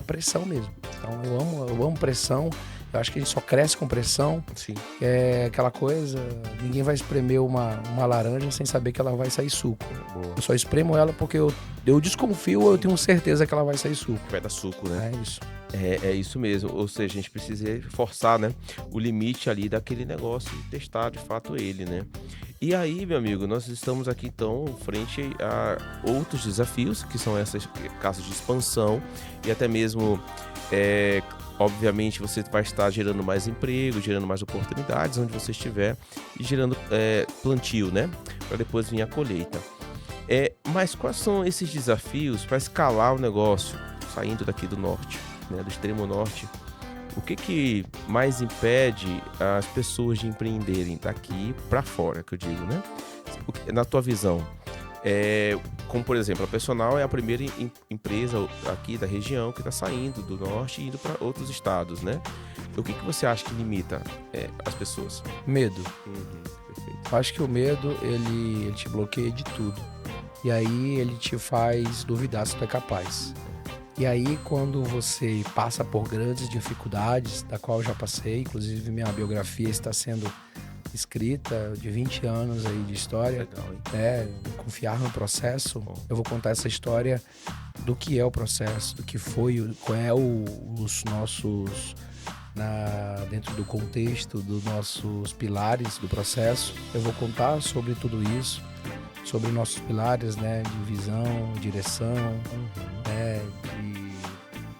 pressão mesmo. Então eu amo pressão. Eu acho que a gente só cresce com pressão. Sim. É aquela coisa, ninguém vai espremer uma laranja sem saber que ela vai sair suco. Boa. Eu só espremo ela porque eu desconfio, eu tenho certeza que ela vai sair suco. Vai dar suco, né? É isso. É isso mesmo. Ou seja, a gente precisa forçar, né, o limite ali daquele negócio e testar de fato ele, né? E aí, meu amigo, nós estamos aqui então frente a outros desafios, que são essas casas de expansão e até mesmo obviamente você vai estar gerando mais emprego, gerando mais oportunidades onde você estiver e gerando plantio, né? Para depois vir a colheita. Mas quais são esses desafios para escalar o negócio saindo daqui do norte, né? Do extremo norte? O que mais impede as pessoas de empreenderem daqui para fora, que eu digo, né? Na tua visão, como por exemplo, a Personal é a primeira empresa aqui da região que está saindo do norte e indo para outros estados, né? O que você acha que limita as pessoas? Medo. Perfeito. Eu acho que o medo, ele te bloqueia de tudo. E aí ele te faz duvidar se tu é capaz. E aí, quando você passa por grandes dificuldades, da qual eu já passei, inclusive minha biografia está sendo escrita de 20 anos aí de história. Legal, hein? Confiar no processo. Bom. Eu vou contar essa história do que é o processo, do que foi, qual é os nossos, dentro do contexto dos nossos pilares do processo. Eu vou contar sobre tudo isso, sobre nossos pilares, né, de visão, direção, né, de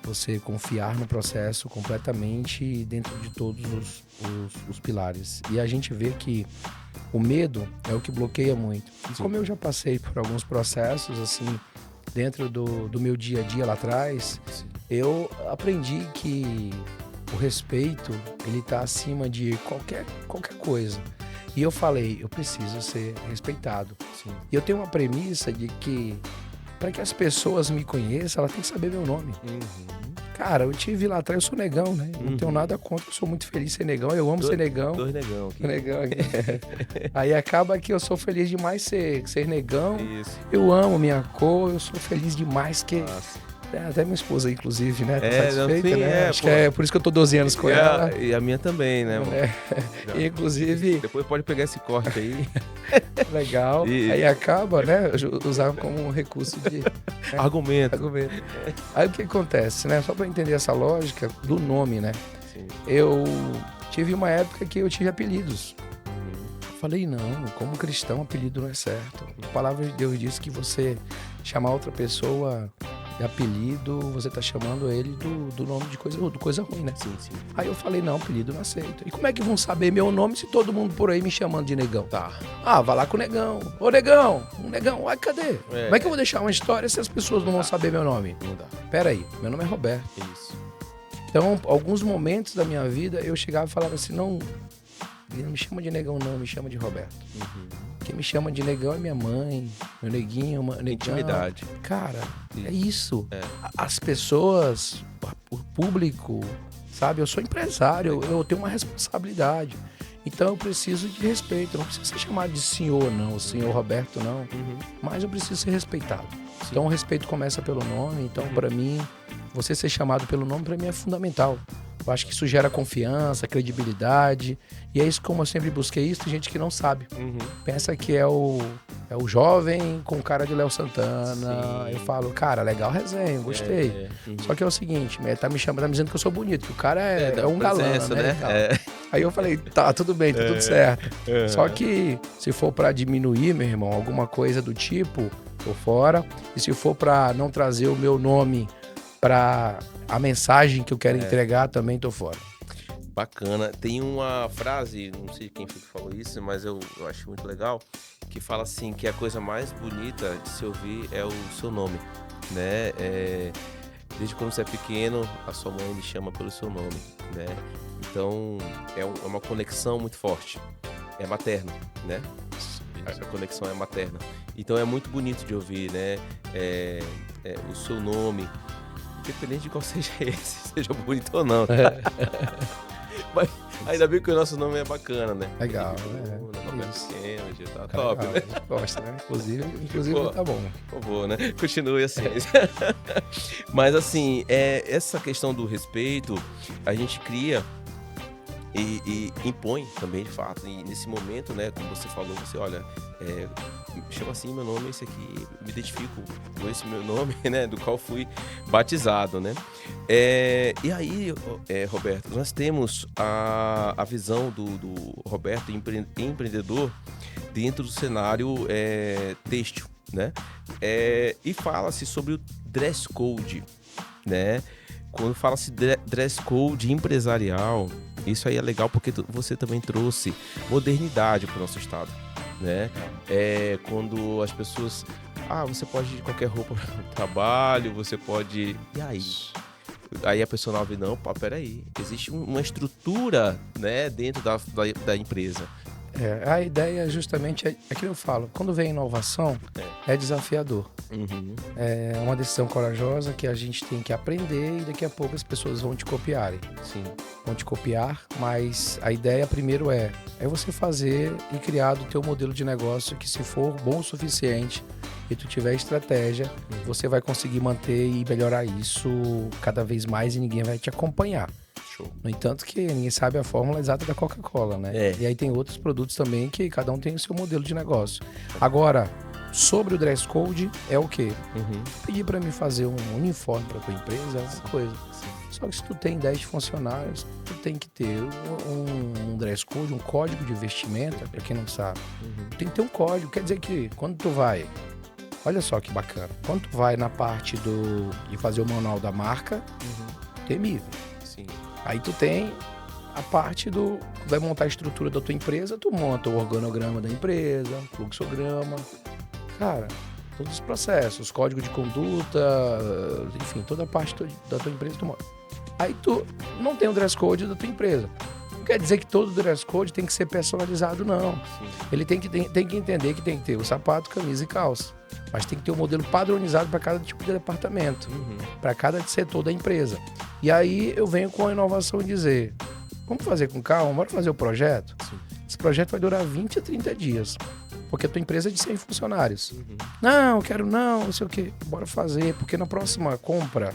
você confiar no processo completamente dentro de todos os pilares. E a gente vê que o medo é o que bloqueia muito. E como eu já passei por alguns processos, assim, dentro do meu dia a dia lá atrás, eu aprendi que o respeito, ele tá acima de qualquer coisa. E eu falei, eu preciso ser respeitado. Sim. E eu tenho uma premissa de que, para que as pessoas me conheçam, ela tem que saber meu nome. Cara, eu tive lá atrás, eu sou negão, né? Não tenho nada contra, eu sou muito feliz ser negão, eu amo ser negão. Dois negão aqui. Negão aqui. Aí acaba que eu sou feliz demais ser negão. Isso. Eu amo minha cor, eu sou feliz demais que... Nossa. Até minha esposa, inclusive, né? Tá É, satisfeita, sim, né? Acho que é por isso que eu tô 12 anos com ela. E a minha também, né, mano? E, inclusive, Depois pode pegar esse corte aí. legal. E- Aí acaba, né? Usar como um recurso de Argumento. argumento. Aí o que acontece, né? Só pra entender essa lógica do nome, né? Sim. Eu tive uma época que eu tive apelidos. Falei, não, como cristão, apelido não é certo. A palavra de Deus diz que você chamar outra pessoa de apelido, você tá chamando ele do nome de coisa ruim, né? Sim, sim. Aí eu falei, não, apelido não aceito. E como é que vão saber meu nome se todo mundo por aí me chamando de negão? Tá. Ah, vai lá com o negão. Ô, negão, um negão, ai, cadê? É. Como é que eu vou deixar uma história se as pessoas não vão saber meu nome? Não dá. Pera aí, meu nome é Roberto. Isso. Então, alguns momentos da minha vida, eu chegava e falava assim, não me chama de negão não, me chama de Roberto. Quem me chama de negão é minha mãe, meu neguinho, negão. Intimidade. Cara, é isso. É. As pessoas, o público, sabe? Eu sou empresário, eu tenho uma responsabilidade. Então eu preciso de respeito. Eu não preciso ser chamado de senhor, não, o senhor Roberto, não. Mas eu preciso ser respeitado. Então o respeito começa pelo nome. Então, para mim, você ser chamado pelo nome, para mim, é fundamental. Eu acho que isso gera confiança, credibilidade. E é isso como eu sempre busquei isso. Tem gente que não sabe. Pensa que é o jovem com cara de Léo Santana. Sim. Eu falo, cara, legal resenha, gostei. Só que é o seguinte, tá me dizendo que eu sou bonito, que o cara é um galã, presença, né? né? e tal. É. Aí eu falei, tá, tudo bem, tá tudo certo. Só que se for pra diminuir, meu irmão, alguma coisa do tipo, tô fora. E se for pra não trazer o meu nome pra a mensagem que eu quero entregar, também tô fora. Bacana. Tem uma frase, não sei quem foi que falou isso, mas eu acho muito legal, que fala assim, que a coisa mais bonita de se ouvir é o seu nome, né? Desde quando você é pequeno, a sua mãe lhe chama pelo seu nome, né? Então, é uma conexão muito forte. É materno, né? A conexão é materna. Então, é muito bonito de ouvir, né? O seu nome, independente de qual seja esse, seja bonito ou não. Mas ainda bem que o nosso nome é bacana, né? Legal, Roberto Kennedy, tá Cara, top, legal, né? a gente gosta, né? Inclusive Pô, tá bom. Por favor, né? Continue assim. Mas assim, essa questão do respeito, a gente cria e impõe também, de fato. E nesse momento, né, como você falou, você olha, chama assim, meu nome é esse aqui, me identifico com esse meu nome, né, do qual fui batizado, né? E aí, Roberto, nós temos a visão do Roberto empreendedor dentro do cenário têxtil, né? E fala-se sobre o dress code, né? Quando fala-se dress code empresarial, isso aí é legal porque você também trouxe modernidade para o nosso estado, né? Quando as pessoas... você pode ir de qualquer roupa para o trabalho, você pode... E aí? Aí a pessoa não vê, não, peraí. Existe uma estrutura, né, dentro da empresa. A ideia justamente é que eu falo, quando vem inovação, é desafiador. É uma decisão corajosa que a gente tem que aprender e daqui a pouco as pessoas vão te copiarem. Sim. Vão te copiar, mas a ideia primeiro é você fazer e criar do teu modelo de negócio que, se for bom o suficiente e tu tiver estratégia, você vai conseguir manter e melhorar isso cada vez mais e ninguém vai te acompanhar. Show. No entanto que ninguém sabe a fórmula exata da Coca-Cola, né? E aí tem outros produtos também que cada um tem o seu modelo de negócio. Agora, sobre o dress code, é o quê? Pedir para mim fazer um uniforme para tua empresa é uma coisa. Só que se tu tem 10 funcionários, tu tem que ter um dress code, um código de vestimenta, para quem não sabe. Tem que ter um código, quer dizer que quando tu vai... Olha só que bacana. Quando tu vai na parte de fazer o manual da marca, temível. Sim. Aí tu tem a parte vai montar a estrutura da tua empresa, tu monta o organograma da empresa, fluxograma, cara, todos os processos, código de conduta, enfim, toda a parte da tua empresa tu monta. Aí tu não tem o dress code da tua empresa. Não quer dizer que todo dress code tem que ser personalizado, não. Sim. Ele tem que entender que tem que ter o sapato, camisa e calça. Mas tem que ter um modelo padronizado para cada tipo de departamento, para cada setor da empresa. E aí eu venho com a inovação e dizer, vamos fazer com calma, bora fazer o projeto? Sim. Esse projeto vai durar 20 a 30 dias, porque a tua empresa é de 100 funcionários. Não, quero não sei o quê. Bora fazer, porque na próxima compra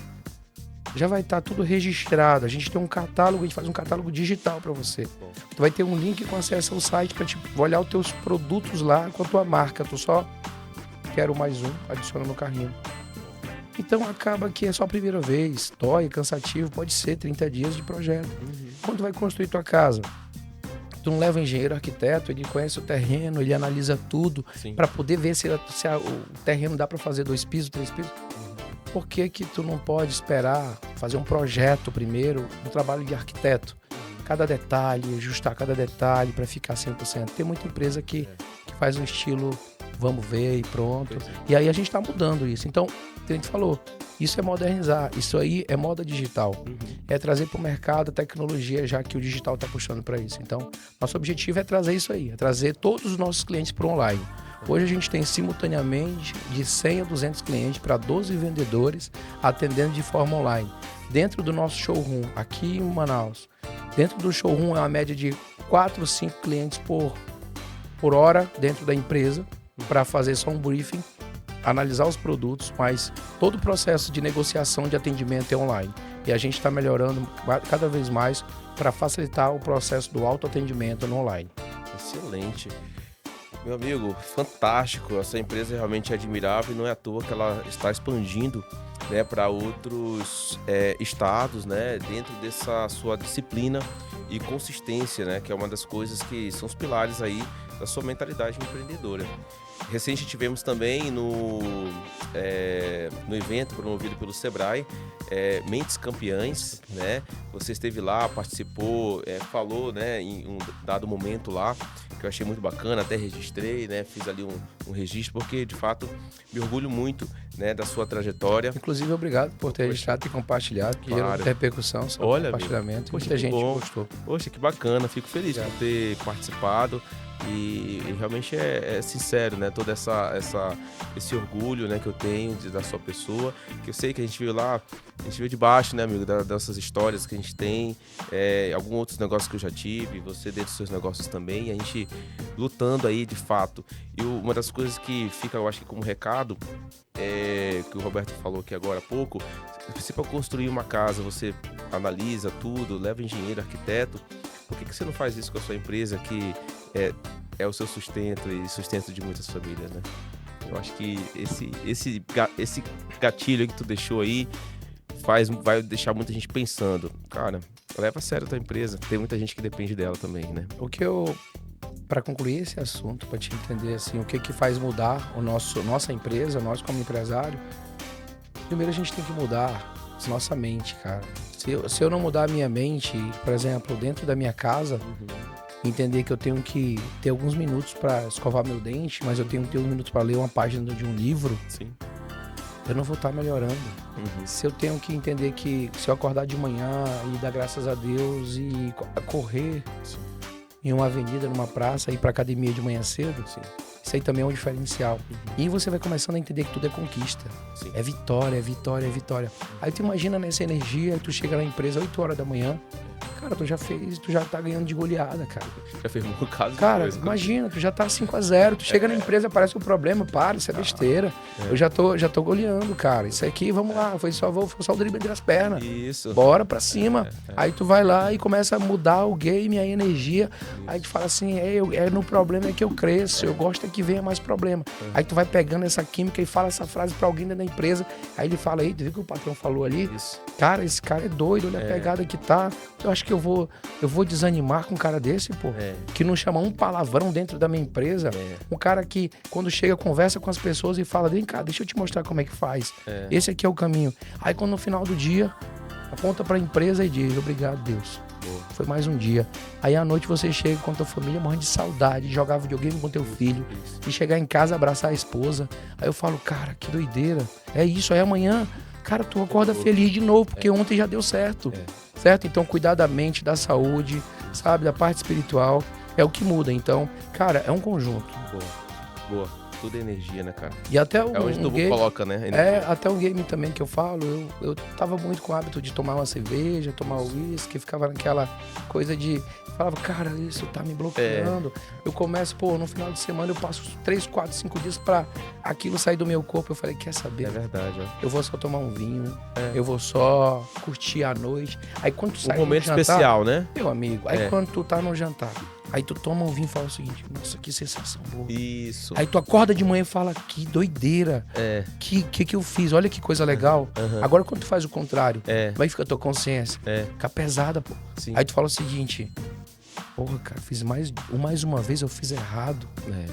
já vai estar tudo registrado. A gente tem um catálogo, a gente faz um catálogo digital para você. Tu vai ter um link com acesso ao site para olhar os teus produtos lá com a tua marca. Tu só quero mais um, adiciona no carrinho. Então acaba que é só a primeira vez, dói, cansativo, pode ser 30 dias de projeto. Quando tu vai construir tua casa, tu não leva engenheiro, arquiteto, ele conhece o terreno, ele analisa tudo para poder ver se o terreno dá para fazer 2 pisos, 3 pisos. Por que que tu não pode esperar fazer um projeto primeiro, um trabalho de arquiteto? Cada detalhe, ajustar cada detalhe para ficar 100%. Tem muita empresa que faz um estilo, vamos ver e pronto. E aí a gente está mudando isso. Então, a gente falou, isso é modernizar, isso aí é moda digital. É trazer para o mercado a tecnologia, já que o digital está puxando para isso. Então, nosso objetivo é trazer isso aí, é trazer todos os nossos clientes para o online. Hoje a gente tem simultaneamente de 100 a 200 clientes para 12 vendedores atendendo de forma online. Dentro do nosso showroom, aqui em Manaus, dentro do showroom é uma média de 4 ou 5 clientes por hora dentro da empresa para fazer só um briefing, analisar os produtos, mas todo o processo de negociação de atendimento é online. E a gente está melhorando cada vez mais para facilitar o processo do autoatendimento no online. Excelente. Meu amigo, fantástico. Essa empresa realmente é admirável e não é à toa que ela está expandindo, né, para outros estados, né, dentro dessa sua disciplina e consistência, né, que é uma das coisas que são os pilares aí da sua mentalidade empreendedora. Recente tivemos também no evento promovido pelo Sebrae, Mentes Campeãs, né? Você esteve lá, participou, falou, né, em um dado momento lá, que eu achei muito bacana, até registrei, né? Fiz ali um registro, porque de fato me orgulho muito, né, da sua trajetória. Inclusive, obrigado por ter registrado e compartilhado, que gerou repercussão sobre o compartilhamento. Poxa, muita gente bom. Gostou. Poxa, que bacana, fico feliz por ter participado. E realmente é sincero, né? Todo esse orgulho, né, que eu tenho da sua pessoa, que eu sei que a gente viu lá, a gente viu de baixo, né, amigo, dessas histórias que a gente tem, alguns outros negócios que eu já tive, você dentro dos seus negócios também, e a gente lutando aí de fato. E uma das coisas que fica, eu acho que como recado, que o Roberto falou aqui agora há pouco, se para construir uma casa você analisa tudo, leva engenheiro, arquiteto, por que você não faz isso com a sua empresa que é o seu sustento e sustento de muitas famílias, né? Eu acho que esse gatilho que tu deixou aí vai deixar muita gente pensando. Cara, leva a sério a tua empresa. Tem muita gente que depende dela também, né? Para concluir esse assunto, para te entender assim, o que faz mudar nossa empresa, nós como empresário, primeiro a gente tem que mudar nossa mente, cara. Se eu não mudar a minha mente, por exemplo, dentro da minha casa, entender que eu tenho que ter alguns minutos para escovar meu dente, mas eu tenho que ter uns minutos para ler uma página de um livro, sim, eu não vou estar melhorando. Se eu tenho que entender que se eu acordar de manhã e dar graças a Deus e correr em uma avenida, numa praça, ir para academia de manhã cedo, isso aí também é um diferencial. E você vai começando a entender que tudo é conquista. É vitória, é vitória, é vitória. Aí tu imagina nessa energia, tu chega na empresa 8 horas da manhã, Cara, tu já tá ganhando de goleada, cara. Já fez um caso. Cara, imagina, tu já tá 5-0, tu chega na empresa, aparece o problema, para, isso é besteira. Eu já tô goleando, cara. Isso aqui, vamos lá, foi só o drible entre as pernas. Isso. Bora pra cima. Aí tu vai lá e começa a mudar o game, a energia. Aí tu fala assim, no problema é que eu cresço, eu gosto é que venha mais problema. Aí tu vai pegando essa química e fala essa frase pra alguém dentro da empresa. Aí ele fala, tu viu o que o patrão falou ali? Isso. Cara, esse cara é doido, olha a pegada que tá. Eu acho que eu vou desanimar com um cara desse, pô. Que não chama um palavrão dentro da minha empresa. Um cara que, quando chega, conversa com as pessoas e fala, vem cá, deixa eu te mostrar como é que faz. Esse aqui é o caminho. Aí quando no final do dia, aponta pra empresa e diz, obrigado, Deus. Foi mais um dia. Aí à noite você chega com a tua família morrendo de saudade, jogar videogame com teu filho e chegar em casa, abraçar a esposa. Aí eu falo, cara, que doideira. É isso, aí amanhã, cara, tu acorda feliz de novo, porque ontem já deu certo. Certo? Então cuidar da mente, da saúde, sabe, da parte espiritual, é o que muda. Então, cara, é um conjunto. Boa. Tudo é energia, né, cara? E até onde tu game, coloca, né? Até um game também que eu falo, eu tava muito com o hábito de tomar uma cerveja, tomar uísque, ficava naquela coisa de... Falava, cara, isso tá me bloqueando. Eu começo, no final de semana eu passo 3, 4, 5 dias pra aquilo sair do meu corpo. Eu falei, quer saber? É verdade, ó. Eu vou só tomar um vinho, eu vou só curtir a noite. Aí quando tu sai um momento jantar, especial, né? Meu amigo, aí quando tu tá no jantar, aí tu toma um vinho e fala o seguinte, nossa, que sensação boa. Isso. Aí tu acorda de manhã e fala, que doideira. Que eu fiz, olha que coisa legal. Agora quando tu faz o contrário, vai ficar a tua consciência. Fica pesada, pô. Sim. Aí tu fala o seguinte, porra, cara, fiz mais uma vez, eu fiz errado.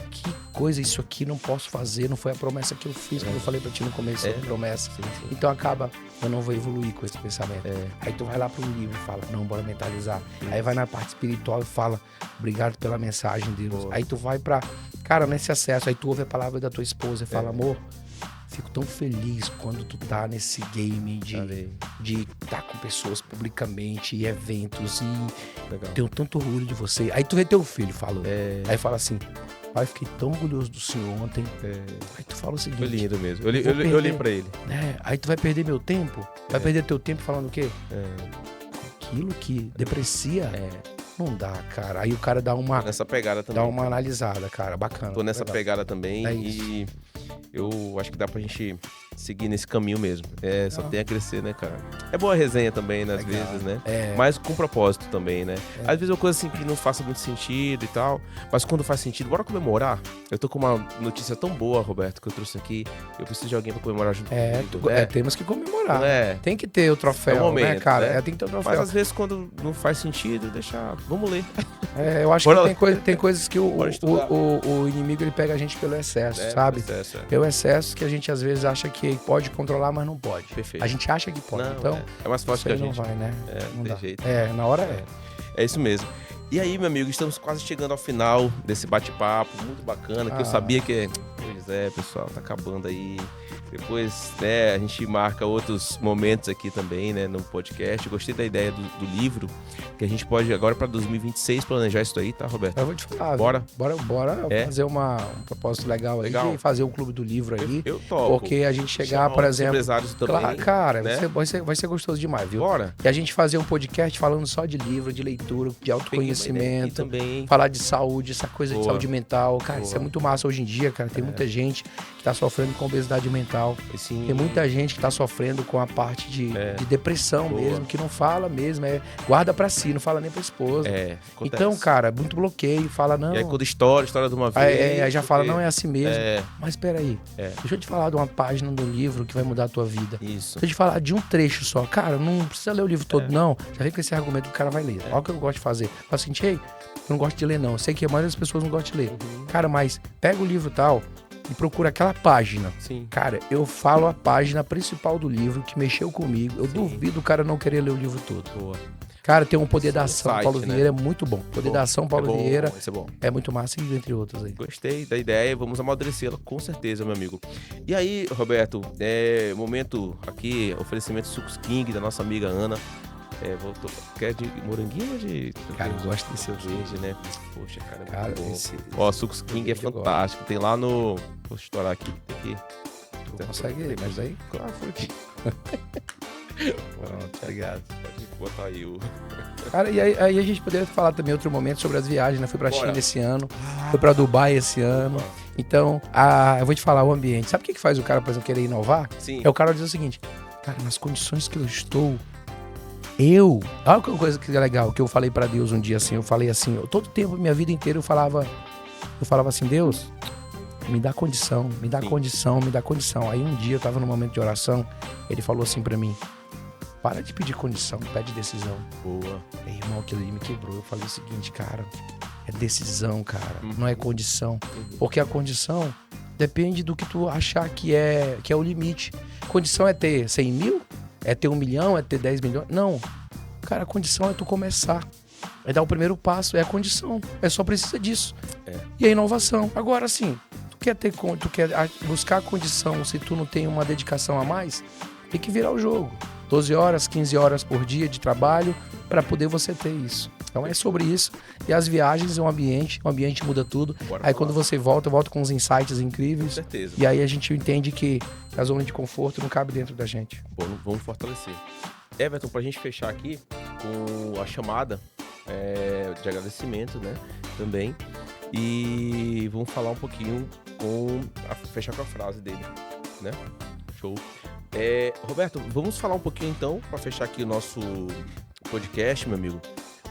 Que coisa, isso aqui não posso fazer, não foi a promessa que eu fiz, como eu falei pra ti no começo, a promessa. Sim. Então acaba, eu não vou evoluir com esse pensamento. Aí tu vai lá pro livro e fala, não, bora mentalizar. Aí vai na parte espiritual e fala, obrigado pela mensagem, Deus. Aí tu vai pra, cara, nesse acesso, aí tu ouve a palavra da tua esposa e fala, amor, fico tão feliz quando tu tá nesse game de tá com pessoas publicamente e eventos e tenho tanto orgulho de você. Aí tu vê teu filho falando. Aí fala assim, pai, fiquei tão orgulhoso do senhor ontem. Aí tu fala o seguinte. Foi lindo mesmo. Eu olhei pra ele. Aí tu vai perder meu tempo? Vai perder teu tempo falando o quê? Aquilo que deprecia. Não dá, cara. Aí o cara dá uma... Nessa pegada também. Dá uma analisada, cara. Bacana. Tô nessa legal. pegada também e eu acho que dá pra gente seguir nesse caminho mesmo. Só tem a crescer, né, cara? É boa a resenha também, né, às vezes, né? Mas com propósito também, né? Às vezes é uma coisa assim que não faça muito sentido e tal, mas quando faz sentido, bora comemorar. Eu tô com uma notícia tão boa, Roberto, que eu trouxe aqui. Eu preciso de alguém pra comemorar junto comigo. Temos que comemorar. É. Tem que ter o troféu, momento, né, cara? né? Tem que ter o troféu. Mas às vezes quando não faz sentido, deixa... Vamos ler. Eu acho que tem coisas que o inimigo ele pega a gente pelo excesso, sabe? Pelo excesso que a gente às vezes acha que pode controlar, mas não pode. Perfeito. A gente acha que pode. Não, então, é mais forte que a gente. Não vai, né? Não tem jeito. Na hora é. É isso mesmo. E aí, meu amigo, estamos quase chegando ao final desse bate-papo muito bacana, que eu sabia que... Pois é, pessoal, tá acabando aí. Depois, né, a gente marca outros momentos aqui também, né, no podcast. Eu gostei da ideia do livro, que a gente pode agora para 2026 planejar isso aí, tá, Roberto? Eu vou te falar. Bora fazer um propósito legal aí de fazer um clube do livro aí. Eu topo. Porque a gente chegar, por exemplo... empresários também. Cara, né? vai ser gostoso demais, viu? Bora. E a gente fazer um podcast falando só de livro, de leitura, de autoconhecimento, também. falar de saúde, essa coisa de saúde mental. Cara, isso é muito massa hoje em dia, cara. Tem muita gente que tá sofrendo com obesidade mental. Sim. Tem muita gente que tá sofrendo com a parte de depressão mesmo, que não fala mesmo, guarda pra si, não fala nem pra esposa. Então, cara, muito bloqueio, fala não. E aí quando história de uma vez. Aí já fala, não é assim mesmo. Mas peraí, deixa eu te falar de uma página do livro que vai mudar a tua vida. Isso. Deixa eu te falar de um trecho só. Cara, não precisa ler o livro todo, não. Já vem com esse argumento que o cara vai ler. Olha o que eu gosto de fazer. Fala assim, eu não gosto de ler, não. Eu sei que a maioria das pessoas não gosta de ler. Cara, mas pega o livro tal e procura aquela página. Sim. Cara, eu falo a página principal do livro que mexeu comigo. Eu duvido o cara não querer ler o livro todo. Boa. Cara, tem um Poder da Ação, site, Paulo né? Vieira, é muito bom. Poder da Ação, Paulo Vieira. Esse é bom. É muito massa, e entre outros aí. Gostei da ideia, vamos amadurecê-la com certeza, meu amigo. E aí, Roberto, momento aqui, oferecimento Sucos King da nossa amiga Ana. Quer de moranguinho ou de... Cara, eu gosto desse verde, né? Poxa, cara, é muito bom. Ó, Sucos King é fantástico. Tem lá no... Vou estourar aqui. Tu consegue ler, mas aí... Claro, foi aqui. Pronto, obrigado. Pode botar aí o... Cara, e aí a gente poderia falar também outro momento sobre as viagens, né? Fui pra Bora. China esse ano, fui pra Dubai esse ano. Então, eu vou te falar o ambiente. Sabe o que faz o cara, por exemplo, querer inovar? Sim. É o cara dizer o seguinte, cara, nas condições que eu estou, olha que coisa que é legal, que eu falei pra Deus um dia assim, eu falei assim, todo tempo, minha vida inteira eu falava assim, Deus, me dá condição, me dá Sim. condição, me dá condição. Aí um dia eu tava num momento de oração, ele falou assim pra mim, para de pedir condição, pede decisão. Boa. Ei, irmão, aquilo ali me quebrou. Eu falei o seguinte, cara, é decisão, cara, Uhum. não é condição. Uhum. Porque a condição depende do que tu achar que é o limite. Condição é ter 100 mil? É ter 1 milhão? É ter 10 milhões? Não. Cara, a condição é tu começar. É dar o primeiro passo, é a condição. É só precisa disso. É. E a inovação. Agora, sim, tu quer buscar a condição se tu não tem uma dedicação a mais, tem que virar o jogo. 12 horas, 15 horas por dia de trabalho para poder você ter isso. Então é sobre isso. E as viagens, o ambiente muda tudo. Bora Aí falar. quando você volta com uns insights incríveis. Com certeza. E aí a gente entende que a zona de conforto não cabe dentro da gente. Bom, vamos fortalecer. Everton, pra gente fechar aqui com a chamada de agradecimento, né? Também. E vamos falar um pouquinho fechar com a frase dele, né? Show. Roberto, vamos falar um pouquinho então, para fechar aqui o nosso podcast, meu amigo.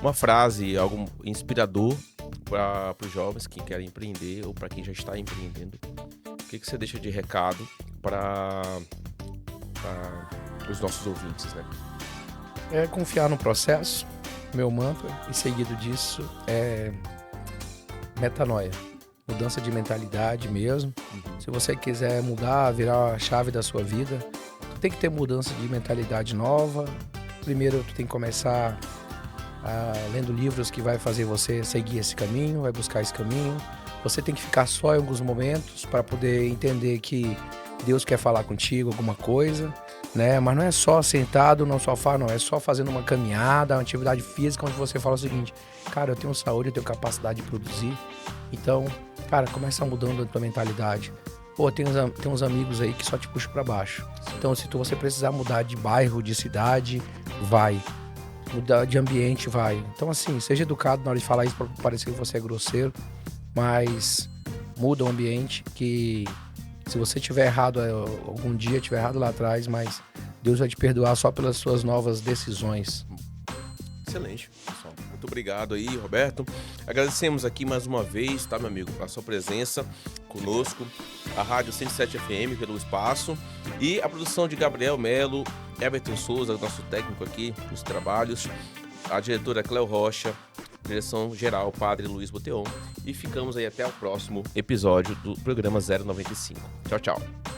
Uma frase, algo inspirador para os jovens que querem empreender ou para quem já está empreendendo. O que você deixa de recado para os nossos ouvintes, né? É confiar no processo, meu mantra, e seguido disso é metanoia, mudança de mentalidade mesmo. Uhum. Se você quiser mudar, virar a chave da sua vida, tu tem que ter mudança de mentalidade nova. Primeiro, tu tem que começar lendo livros que vai fazer você seguir esse caminho, vai buscar esse caminho. Você tem que ficar só em alguns momentos para poder entender que Deus quer falar contigo alguma coisa, né? Mas não é só sentado no sofá, não. É só fazendo uma caminhada, uma atividade física, onde você fala o seguinte, cara, eu tenho saúde, eu tenho capacidade de produzir. Então, cara, começa mudando a tua mentalidade. Pô, tem uns amigos aí que só te puxam para baixo. Então, se você precisar mudar de bairro, de cidade, vai. Mudar de ambiente, vai. Então, assim, seja educado na hora de falar isso para parecer que você é grosseiro, mas muda o ambiente, que se você tiver errado algum dia, tiver errado lá atrás, mas Deus vai te perdoar só pelas suas novas decisões. Excelente, pessoal. Muito obrigado aí, Roberto. Agradecemos aqui mais uma vez, tá, meu amigo, a sua presença conosco, a Rádio 107 FM pelo espaço e a produção de Gabriel Melo, Everton Souza, nosso técnico aqui nos trabalhos, a diretora Cléo Rocha, direção geral Padre Luiz Boteon. E ficamos aí até o próximo episódio do programa 095. Tchau, tchau.